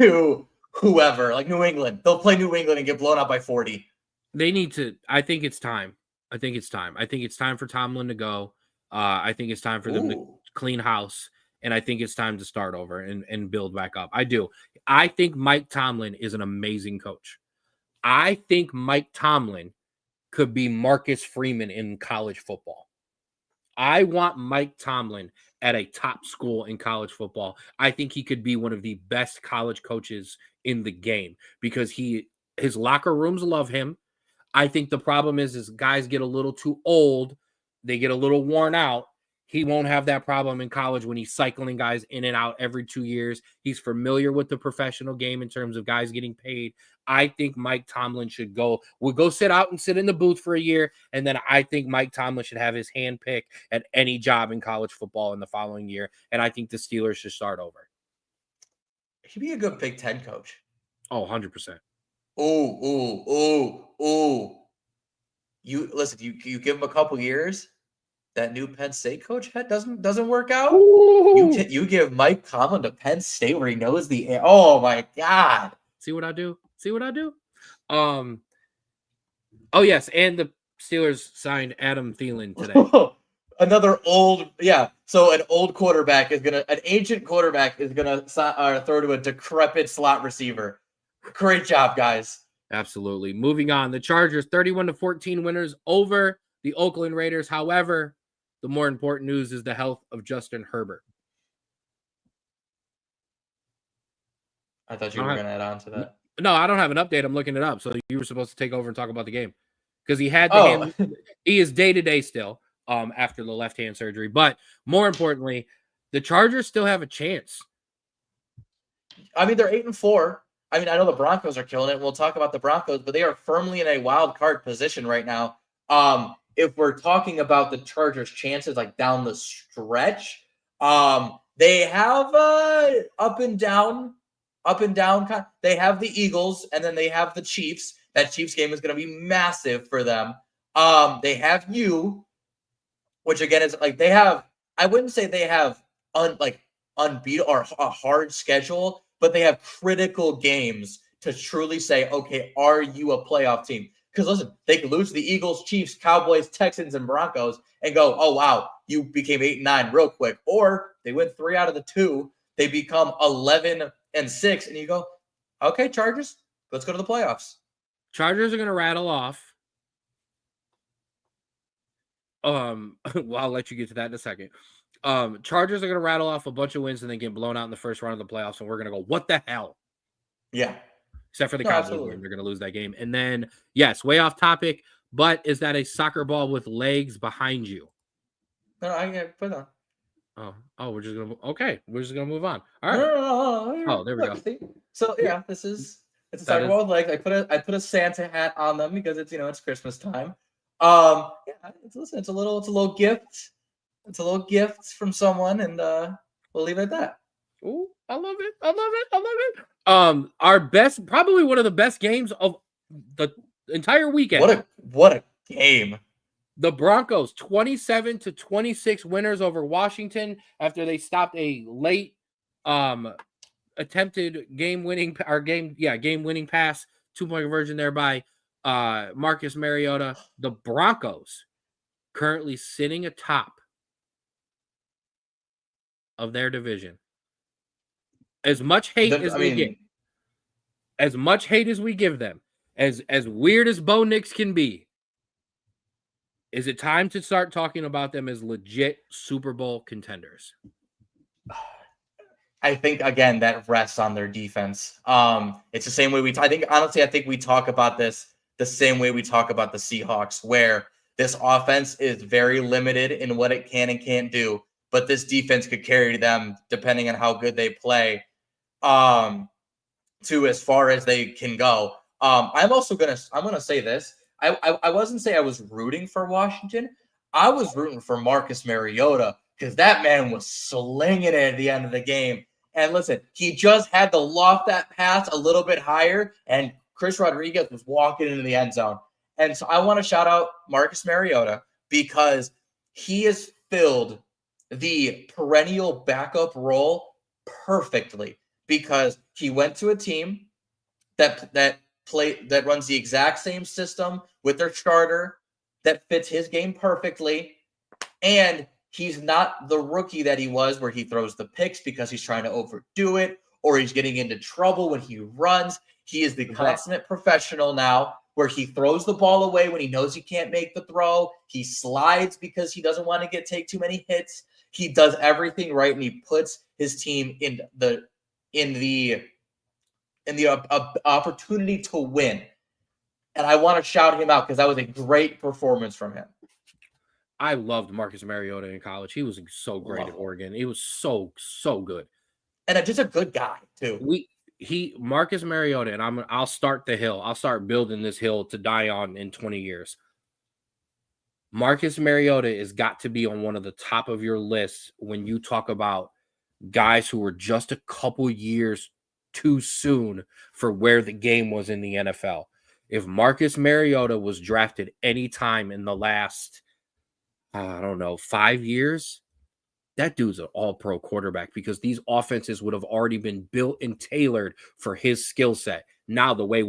to whoever, like New England. They'll play New England and get blown out by 40. They need to. I think it's time. I think it's time for Tomlin to go. I think it's time for them to clean house, and I think it's time to start over and build back up. I do. I think Mike Tomlin is an amazing coach. I think Mike Tomlin could be Marcus Freeman in college football. I want Mike Tomlin at a top school in college football. I think he could be one of the best college coaches in the game because his locker rooms love him. I think the problem is guys get a little too old. They get a little worn out. He won't have that problem in college when he's cycling guys in and out every 2 years. He's familiar with the professional game in terms of guys getting paid. I think Mike Tomlin would go sit out and sit in the booth for a year. And then I think Mike Tomlin should have his hand picked at any job in college football in the following year. And I think the Steelers should start over. He'd be a good Big Ten coach. Oh, 100%. Ooh. You listen, you give him a couple years, that new Penn State coach doesn't work out. You give Mike Tomlin to Penn State where he knows the air. Oh my God. See what I do? Oh yes, and the Steelers signed Adam Thielen today. Another old, yeah. So an ancient quarterback is gonna throw to a decrepit slot receiver. Great job, guys. Absolutely. Moving on, the Chargers 31-14 winners over the Oakland Raiders. However, the more important news is the health of Justin Herbert. I thought you were going to add on to that. No, I don't have an update. I'm looking it up. So you were supposed to take over and talk about the game because he had he is day-to-day still after the left-hand surgery. But more importantly, the Chargers still have a chance. I mean, they're 8-4. I mean, I know the Broncos are killing it. We'll talk about the Broncos, but they are firmly in a wild card position right now. If we're talking about the Chargers' chances like down the stretch, they have up and down. They have the Eagles, and then they have the Chiefs. That Chiefs game is going to be massive for them. They have you, which again is like they have. I wouldn't say they have unbeatable or a hard schedule, but they have critical games to truly say, okay, are you a playoff team? Because listen, they could lose to the Eagles, Chiefs, Cowboys, Texans, and Broncos and go, oh, wow, you became 8-9 real quick. Or they win 3 out of the 2. They become 11-6, and you go, okay, Chargers, let's go to the playoffs. Chargers are going to rattle off. Well, I'll let you get to that in a second. Chargers are going to rattle off a bunch of wins and then get blown out in the first round of the playoffs, and we're going to go, what the hell? Yeah. Except for the Cowboys, they're going to lose that game. And then, yes, way off topic, but is that a soccer ball with legs behind you? No, I can put it on. We're just gonna move on. All right. No. There we go. See? So yeah, it's a soccer ball with legs. I put a Santa hat on them because it's Christmas time. It's a little gift. It's a little gift from someone, and we'll leave it at that. Ooh, I love it. Our best, probably one of the best games of the entire weekend. What a game. The Broncos 27-26 winners over Washington after they stopped a late attempted game-winning pass, 2-point conversion there by Marcus Mariota. The Broncos currently sitting atop of their division. As much hate as we give them, as weird as Bo Nix can be, is it time to start talking about them as legit Super Bowl contenders? I think again that rests on their defense. It's the same way I think we talk about this the same way we talk about the Seahawks, where this offense is very limited in what it can and can't do, but this defense could carry them depending on how good they play. To as far as they can go. I'm gonna say this. I wasn't say I was rooting for Washington. I was rooting for Marcus Mariota because that man was slinging it at the end of the game. And listen, he just had to loft that pass a little bit higher, and Chris Rodriguez was walking into the end zone. And so I want to shout out Marcus Mariota because he has filled the perennial backup role perfectly. Because he went to a team that runs the exact same system with their starter that fits his game perfectly, and he's not the rookie that he was where he throws the picks because he's trying to overdo it or he's getting into trouble when he runs. He is the consummate professional now where he throws the ball away when he knows he can't make the throw. He slides because he doesn't want to take too many hits. He does everything right, and he puts his team in the opportunity to win. And I want to shout him out because that was a great performance from him. I loved Marcus Mariota in college. He was so great at Oregon. He was so good. And just a good guy too. Marcus Mariota, and I'll start the hill. I'll start building this hill to die on in 20 years. Marcus Mariota has got to be on one of the top of your lists when you talk about guys who were just a couple years too soon for where the game was in the NFL. If Marcus Mariota was drafted any time in the last, 5 years, that dude's an all-pro quarterback because these offenses would have already been built and tailored for his skill set. Now, the way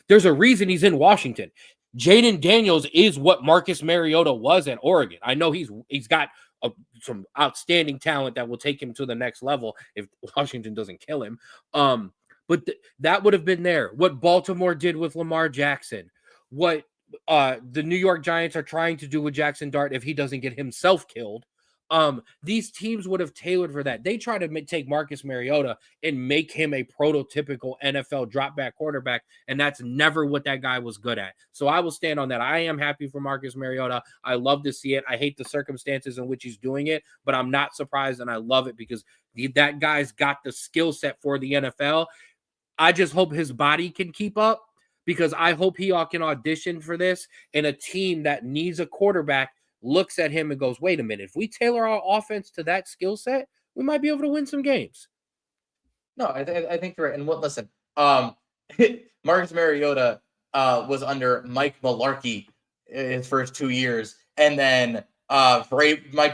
there's a reason he's in Washington. Jaden Daniels is what Marcus Mariota was at Oregon. I know he's got some outstanding talent that will take him to the next level if Washington doesn't kill him. But that would have been there. What Baltimore did with Lamar Jackson, what the New York Giants are trying to do with Jackson Dart if he doesn't get himself killed. These teams would have tailored for that. They try to take Marcus Mariota and make him a prototypical NFL drop back quarterback, and that's never what that guy was good at. So I will stand on that. I am happy for Marcus Mariota. I love to see it. I hate the circumstances in which he's doing it, but I'm not surprised, and I love it because that guy's got the skill set for the NFL. I just hope his body can keep up because I hope he can audition for this, and a team that needs a quarterback looks at him and goes, wait a minute, if we tailor our offense to that skill set, we might be able to win some games. No, I think you're right. And listen, Marcus Mariota was under Mike Mularkey his first 2 years. And then Mike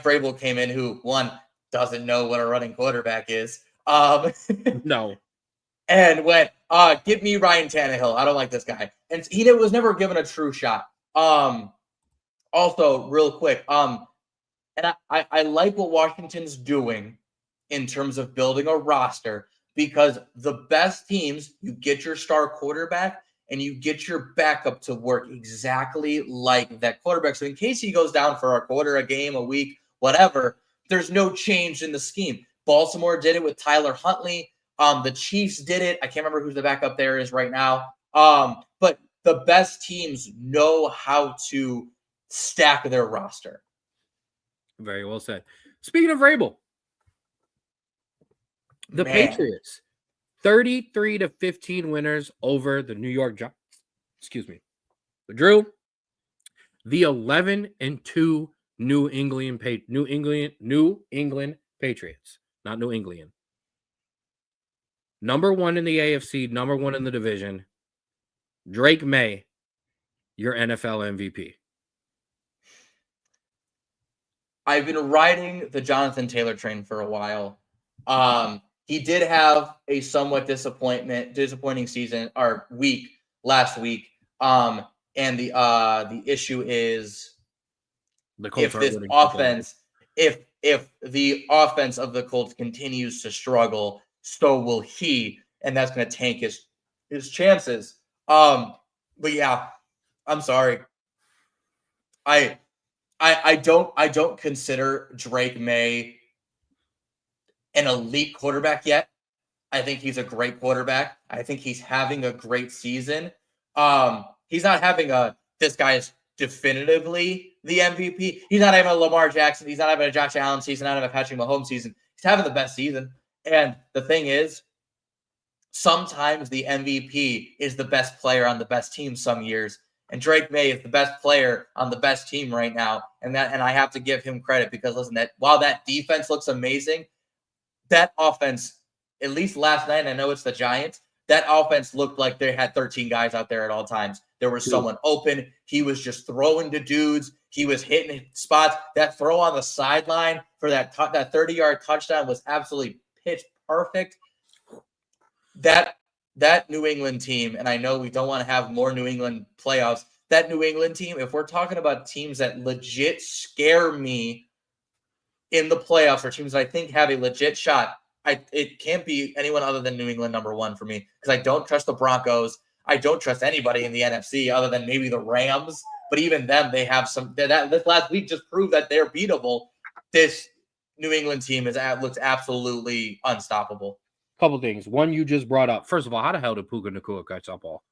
Vrabel came in, who, one, doesn't know what a running quarterback is. No. And went, give me Ryan Tannehill. I don't like this guy. And he was never given a true shot. Also, real quick, and I like what Washington's doing in terms of building a roster because the best teams, you get your star quarterback and you get your backup to work exactly like that quarterback. So in case he goes down for a quarter, a game, a week, whatever, there's no change in the scheme. Baltimore did it with Tyler Huntley. The Chiefs did it. I can't remember who the backup there is right now. But the best teams know how to stack their roster. Very well said. Speaking of Vrabel, the Patriots, 33-15 winners over the New York Giants. Excuse me. But Drew, the 11-2 New England Patriots, not New England. Number 1 in the AFC, number 1 in the division. Drake May, your NFL MVP. I've been riding the Jonathan Taylor train for a while. He did have a somewhat disappointing season or week last week. And the issue is if the offense of the Colts continues to struggle, so will he, and that's going to tank his chances. But yeah, I'm sorry. I don't consider Drake May an elite quarterback yet. I think he's a great quarterback. I think he's having a great season. He's not having this guy is definitively the MVP. He's not having a Lamar Jackson. He's not having a Josh Allen season. Not having a Patrick Mahomes season. He's having the best season. And the thing is, sometimes the MVP is the best player on the best team some years. And Drake May is the best player on the best team right now. And I have to give him credit because, listen, while that defense looks amazing, that offense, at least last night, I know it's the Giants, that offense looked like they had 13 guys out there at all times. There was someone open. He was just throwing to dudes. He was hitting spots. That throw on the sideline for that 30-yard touchdown was absolutely pitch perfect. That New England team, and I know we don't want to have more New England playoffs, that New England team, if we're talking about teams that legit scare me in the playoffs or teams that I think have a legit shot, it can't be anyone other than New England number 1 for me because I don't trust the Broncos. I don't trust anybody in the NFC other than maybe the Rams. But even them, they have some. This last week just proved that they're beatable. This New England team looks absolutely unstoppable. Couple things. One, you just brought up. First of all, how the hell did Puka Nacua catch that ball?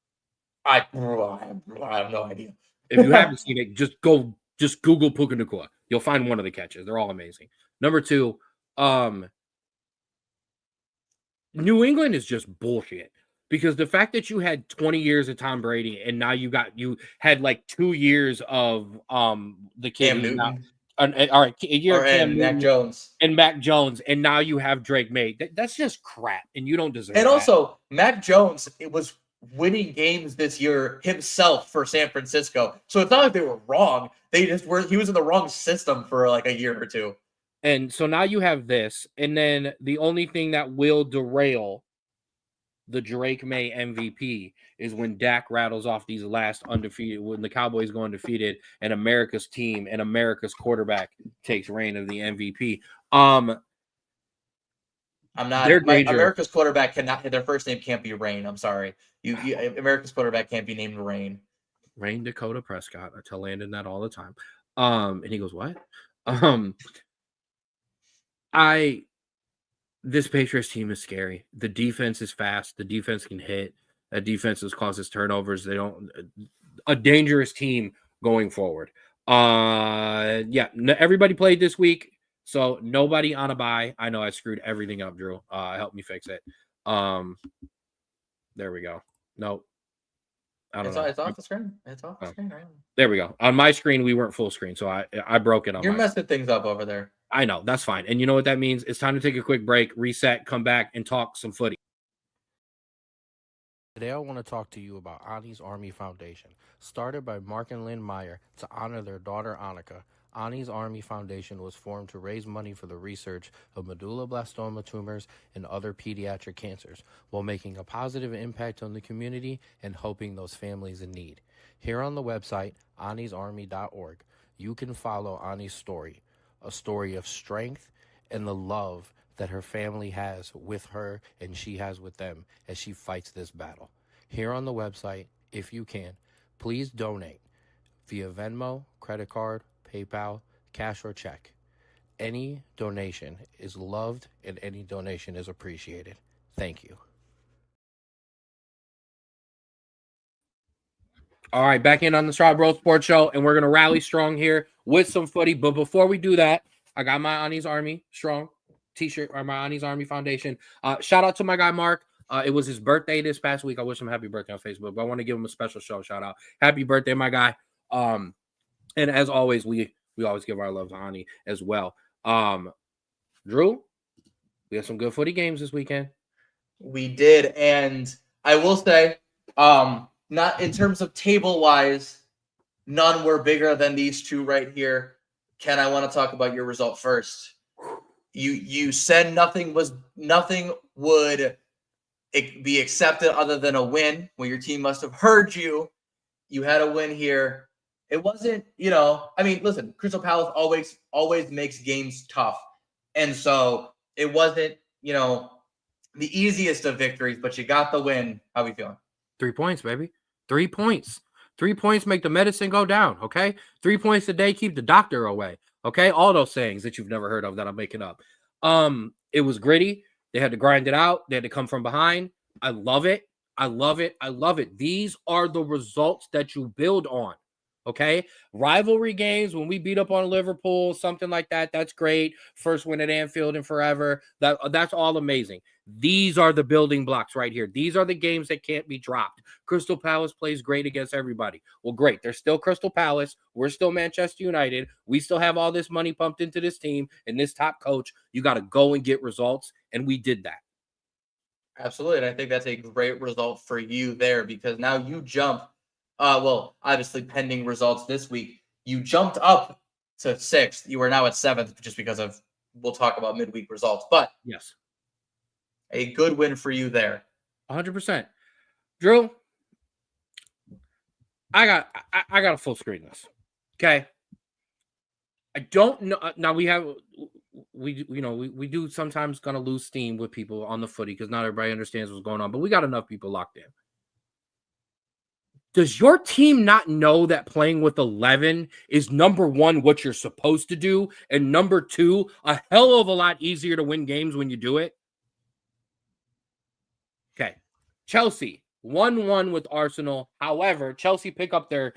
I have no idea. If you haven't seen it, just Google Puka Nacua. You'll find one of the catches. They're all amazing. Number two, New England is just bullshit because the fact that you had 20 years of Tom Brady and now you had like 2 years of the kid Cam who's now Newton all right, a year of Cam and Mac Newton Jones. and Mac Jones, and now you have Drake May. That's just crap, and you don't deserve And that. also, Mac Jones was winning games this year himself for San Francisco. So it's not like they were wrong. They just were. He was in the wrong system for like a year or two. And so now you have this, and then the only thing that will derail the Drake May MVP is when Dak rattles off these last undefeated, when the Cowboys go undefeated, and America's team and America's quarterback takes reign of the MVP. I'm not. Danger. America's quarterback cannot. Their first name can't be Rain. I'm sorry. America's quarterback can't be named Rain. Rain Dakota Prescott. I tell Landon that all the time. And he goes, "What?" This Patriots team is scary. The defense is fast. The defense can hit. That defense causes turnovers. A dangerous team going forward. Everybody played this week, so nobody on a bye. I know I screwed everything up, Drew. Help me fix it. There we go. Nope. I don't know. It's off the screen. It's off the screen right now. There we go. On my screen, we weren't full screen, so I broke it on. You're messing things up over there. I know, that's fine. And you know what that means? It's time to take a quick break, reset, come back, and talk some footy. Today I want to talk to you about Ani's Army Foundation. Started by Mark and Lynn Meyer to honor their daughter Annika, Ani's Army Foundation was formed to raise money for the research of medulloblastoma tumors and other pediatric cancers, while making a positive impact on the community and helping those families in need. Here on the website, anisarmy.org, you can follow Ani's story, a story of strength and the love that her family has with her and she has with them as she fights this battle. Here on the website, if you can, please donate via Venmo, credit card, PayPal, cash, or check. Any donation is loved and any donation is appreciated. Thank you. All right, back in on the Straub Sports Show, and we're going to rally strong here with some footy. But before we do that, I got my Ani's Army Strong t-shirt, or my Ani's Army Foundation. Shout out to my guy, Mark. It was his birthday this past week. I wish him happy birthday on Facebook, but I want to give him a special shout out. Happy birthday, my guy. And as always, we always give our love to Ani as well. Drew, we had some good footy games this weekend. We did, and I will say, not in terms of table-wise, none were bigger than these two right here. Ken, I want to talk about your result first. You said nothing would be accepted other than a win. Well, your team must have heard you. You had a win here. It wasn't, I mean, listen, Crystal Palace always makes games tough. And so it wasn't, the easiest of victories, but you got the win. How are we feeling? 3 points, baby. 3 points. 3 points make the medicine go down, okay? 3 points a day keep the doctor away, okay? All those sayings that you've never heard of that I'm making up. It was gritty. They had to grind it out. They had to come from behind. I love it. I love it. I love it. These are the results that you build on. Okay, rivalry games when we beat up on Liverpool, something like that. That's great. First win at Anfield in forever. That's all amazing. These are the building blocks right here. These are the games that can't be dropped. Crystal Palace plays great against everybody. Well, great. They're still Crystal Palace. We're still Manchester United. We still have all this money pumped into this team and this top coach. You got to go and get results, and we did that. Absolutely, and I think that's a great result for you there because now you jump. Well, obviously, pending results this week, you jumped up to 6th. You are now at 7th just because of, we'll talk about midweek results. But yes, a good win for you there. 100%. Drew, I got a full screen this. Okay. I don't know. Now we do sometimes gonna lose steam with people on the footy because not everybody understands what's going on, but we got enough people locked in. Does your team not know that playing with 11 is number one, what you're supposed to do, and number two, a hell of a lot easier to win games when you do it? Okay. Chelsea 1-1 with Arsenal. However, Chelsea pick up their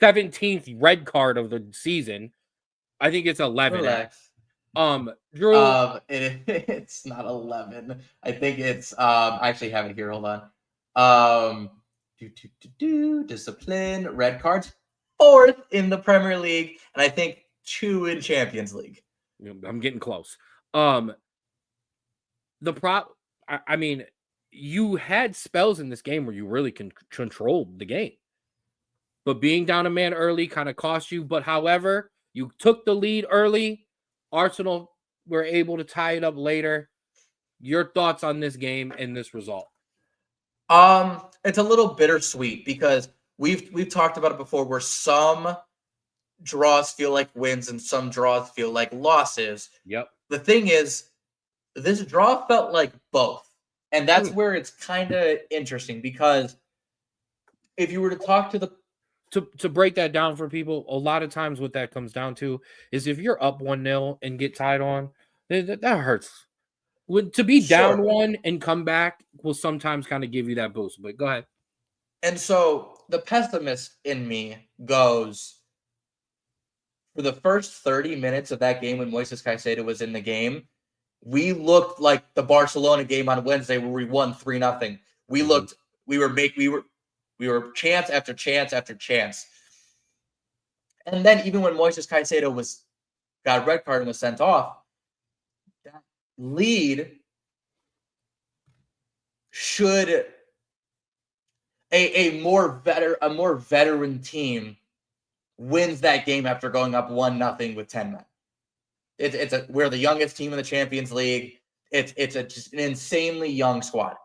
17th red card of the season. I think it's 11. Relax. Drew. It's not 11. I think it's I actually have it here. Hold on. Discipline, red cards, 4th in the Premier League, and I think 2 in Champions League. I'm getting close. I mean, you had spells in this game where you really controlled the game, but being down a man early kind of cost you. But however, you took the lead early. Arsenal were able to tie it up later. Your thoughts on this game and this result? It's a little bittersweet because we've talked about it before, where some draws feel like wins and some draws feel like losses. Yep. The thing is, this draw felt like both. And that's where it's kind of interesting, because if you were to talk to the to break that down for people, a lot of times what that comes down to is if you're up 1-0 and get tied on, that hurts. To be down 1 and come back will sometimes kind of give you that boost. But go ahead. And so the pessimist in me goes, for the first 30 minutes of that game when Moises Caicedo was in the game, we looked like the Barcelona game on Wednesday where we won 3-0. We looked, we were chance after chance after chance. And then even when Moises Caicedo got a red card and was sent off, that lead should a more veteran team wins that game after going up 1-0 with 10 men. We're the youngest team in the Champions League. It's just an insanely young squad.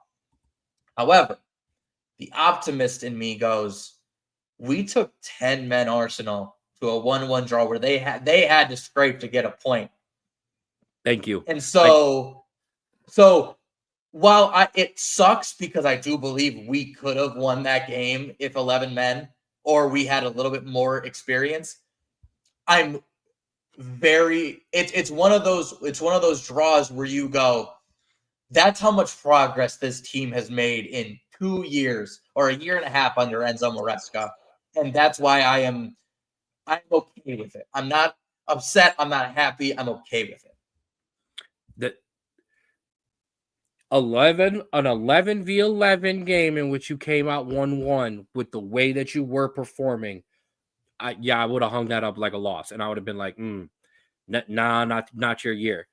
However, the optimist in me goes, we took 10 men Arsenal to a 1-1 draw where they had to scrape to get a point. Thank you. And so while it sucks, because I do believe we could have won that game if 11 men or we had a little bit more experience, I'm very it's one of those draws where you go, that's how much progress this team has made in 2 years or a year and a half under Enzo Maresca. And that's why I'm okay with it. I'm not upset, I'm not happy, I'm okay with it. That 11 v 11 game in which you came out 1-1 with the way that you were performing, I would have hung that up like a loss, and I would have been like, not your year.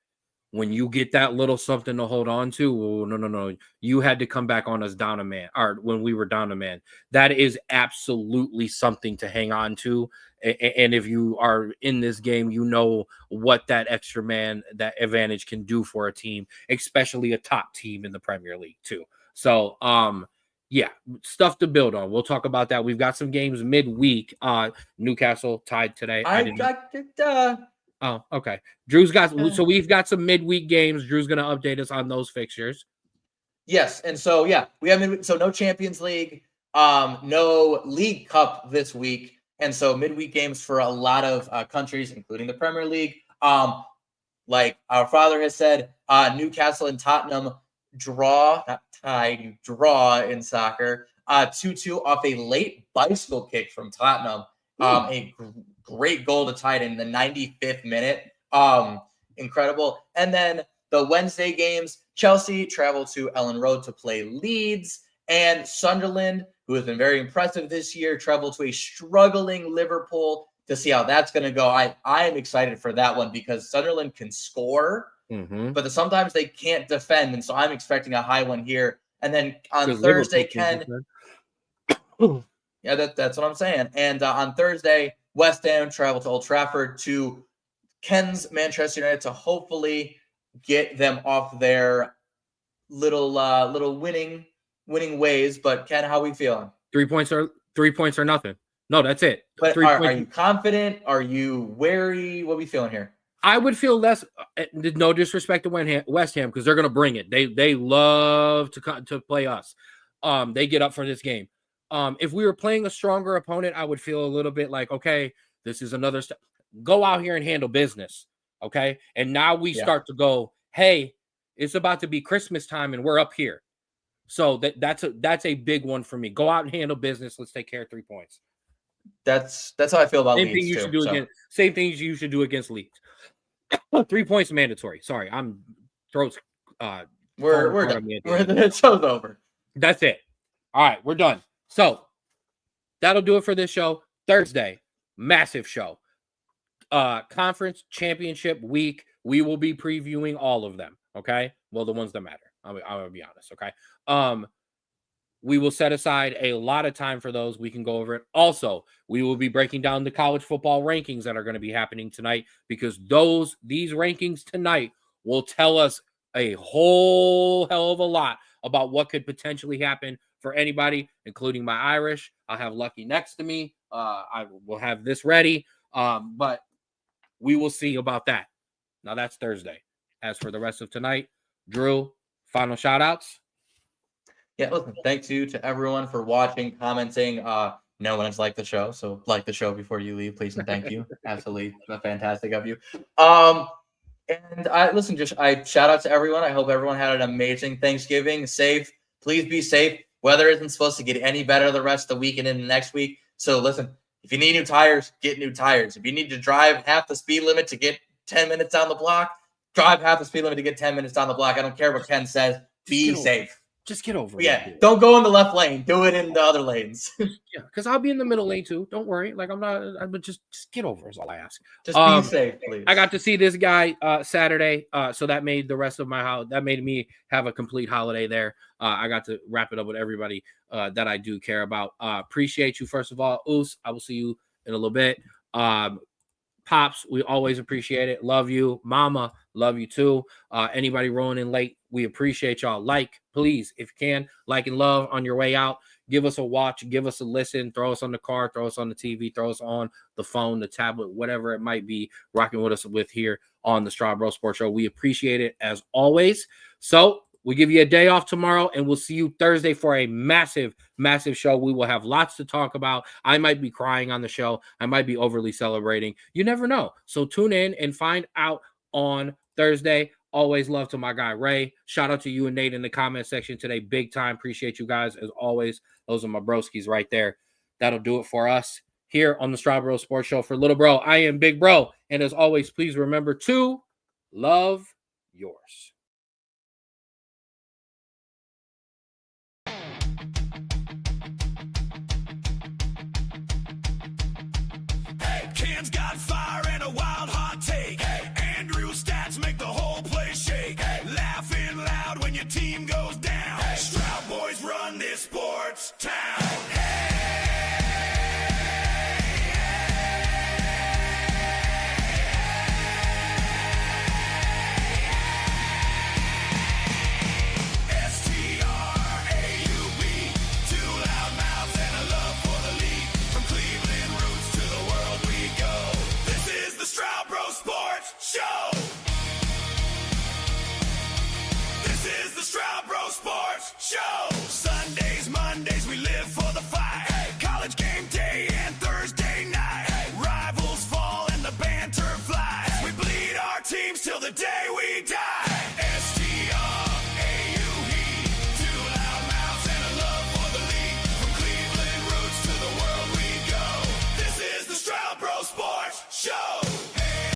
When you get that little something to hold on to, no, you had to come back on us down a man, or when we were down a man. That is absolutely something to hang on to. And if you are in this game, you know what that extra man, that advantage can do for a team, especially a top team in the Premier League too. So, yeah, stuff to build on. We'll talk about that. We've got some games midweek. Newcastle tied today. Oh, okay. Drew's got so we've got some midweek games. Drew's going to update us on those fixtures. Yes, and so we have no Champions League, no League Cup this week, and so midweek games for a lot of countries, including the Premier League. Like our father has said, Newcastle and Tottenham draw, not tied, you draw in soccer. 2-2 off a late bicycle kick from Tottenham. A great goal to tie it in the 95th minute. Incredible. And then the Wednesday games, Chelsea travel to Ellen Road to play Leeds, and Sunderland, who has been very impressive this year, travel to a struggling Liverpool to see how that's going to go. I am excited for that one because Sunderland can score, but sometimes they can't defend, and so I'm expecting a high one here. And then on Thursday, Ken, yeah, that's what I'm saying. And on Thursday, West Ham travel to Old Trafford to Ken's Manchester United to hopefully get them off their little winning ways. But Ken, how are we feeling? 3 points are nothing. No, that's it. But are you confident? Are you wary? What are we feeling here? I would feel less. No disrespect to West Ham, because they're going to bring it. They love to play us. They get up for this game. If we were playing a stronger opponent, I would feel a little bit like, okay, this is another step. Go out here and handle business, okay? And now we start to go, hey, it's about to be Christmas time, and we're up here. So that's a big one for me. Go out and handle business. Let's take care of 3 points. That's how I feel about Same thing Leeds you too. should do So, against. Same things you should do against Leeds. 3 points mandatory. Sorry, I'm throats. we're falling apart done. on me at the end of the The show's over. That's it. All right, we're done. So that'll do it for this show. Thursday, massive show. Conference championship week. We will be previewing all of them. Okay. Well, the ones that matter. I'll be honest. Okay. We will set aside a lot of time for those. We can go over it. Also, we will be breaking down the college football rankings that are going to be happening tonight, because these rankings tonight will tell us a whole hell of a lot about what could potentially happen for anybody, including my Irish. I'll have Lucky next to me. I will have this ready. But we will see about that. Now that's Thursday. As for the rest of tonight, Drew, final shout outs. Yeah, listen, thanks you to everyone for watching, commenting. No one has liked the show, so like the show before you leave, please and thank you. Absolutely fantastic of you. And I shout out to everyone. I hope everyone had an amazing Thanksgiving. Safe. Please be safe. Weather isn't supposed to get any better the rest of the week and into next week. So listen, if you need new tires, get new tires. If you need to drive half the speed limit to get 10 minutes down the block, drive half the speed limit to get 10 minutes down the block. I don't care what Ken says. Be safe. Just get over it. Yeah, don't go in the left lane. Do it in the other lanes. Yeah, because I'll be in the middle lane too. Don't worry. Like I'm not. But just get over is all I ask. Just be safe, please. I got to see this guy Saturday, so that made the rest of that made me have a complete holiday there. I got to wrap it up with everybody that I do care about. Appreciate you, first of all. Oos, I will see you in a little bit. Pops, we always appreciate it. Love you. Mama, love you too. Anybody rolling in late, we appreciate y'all. Please, if you can, like and love on your way out. Give us a watch, give us a listen, throw us on the car, throw us on the TV, throw us on the phone, the tablet, whatever it might be, rocking with us with here on the Straub Bro Sports Show. We appreciate it as always. So we give you a day off tomorrow, and we'll see you Thursday for a massive, massive show. We will have lots to talk about. I might be crying on the show. I might be overly celebrating. You never know. So tune in and find out on Thursday. Always love to my guy, Ray. Shout out to you and Nate in the comment section today. Big time. Appreciate you guys as always. Those are my broskies right there. That'll do it for us here on the Straub Bro Sports Show. For Little Bro, I am Big Bro. And as always, please remember to love yours. Ken's got fire and a wild hot take. Andrew's stats make the whole place shake. Laughing loud when your team goes down. Straub boys run this sports town.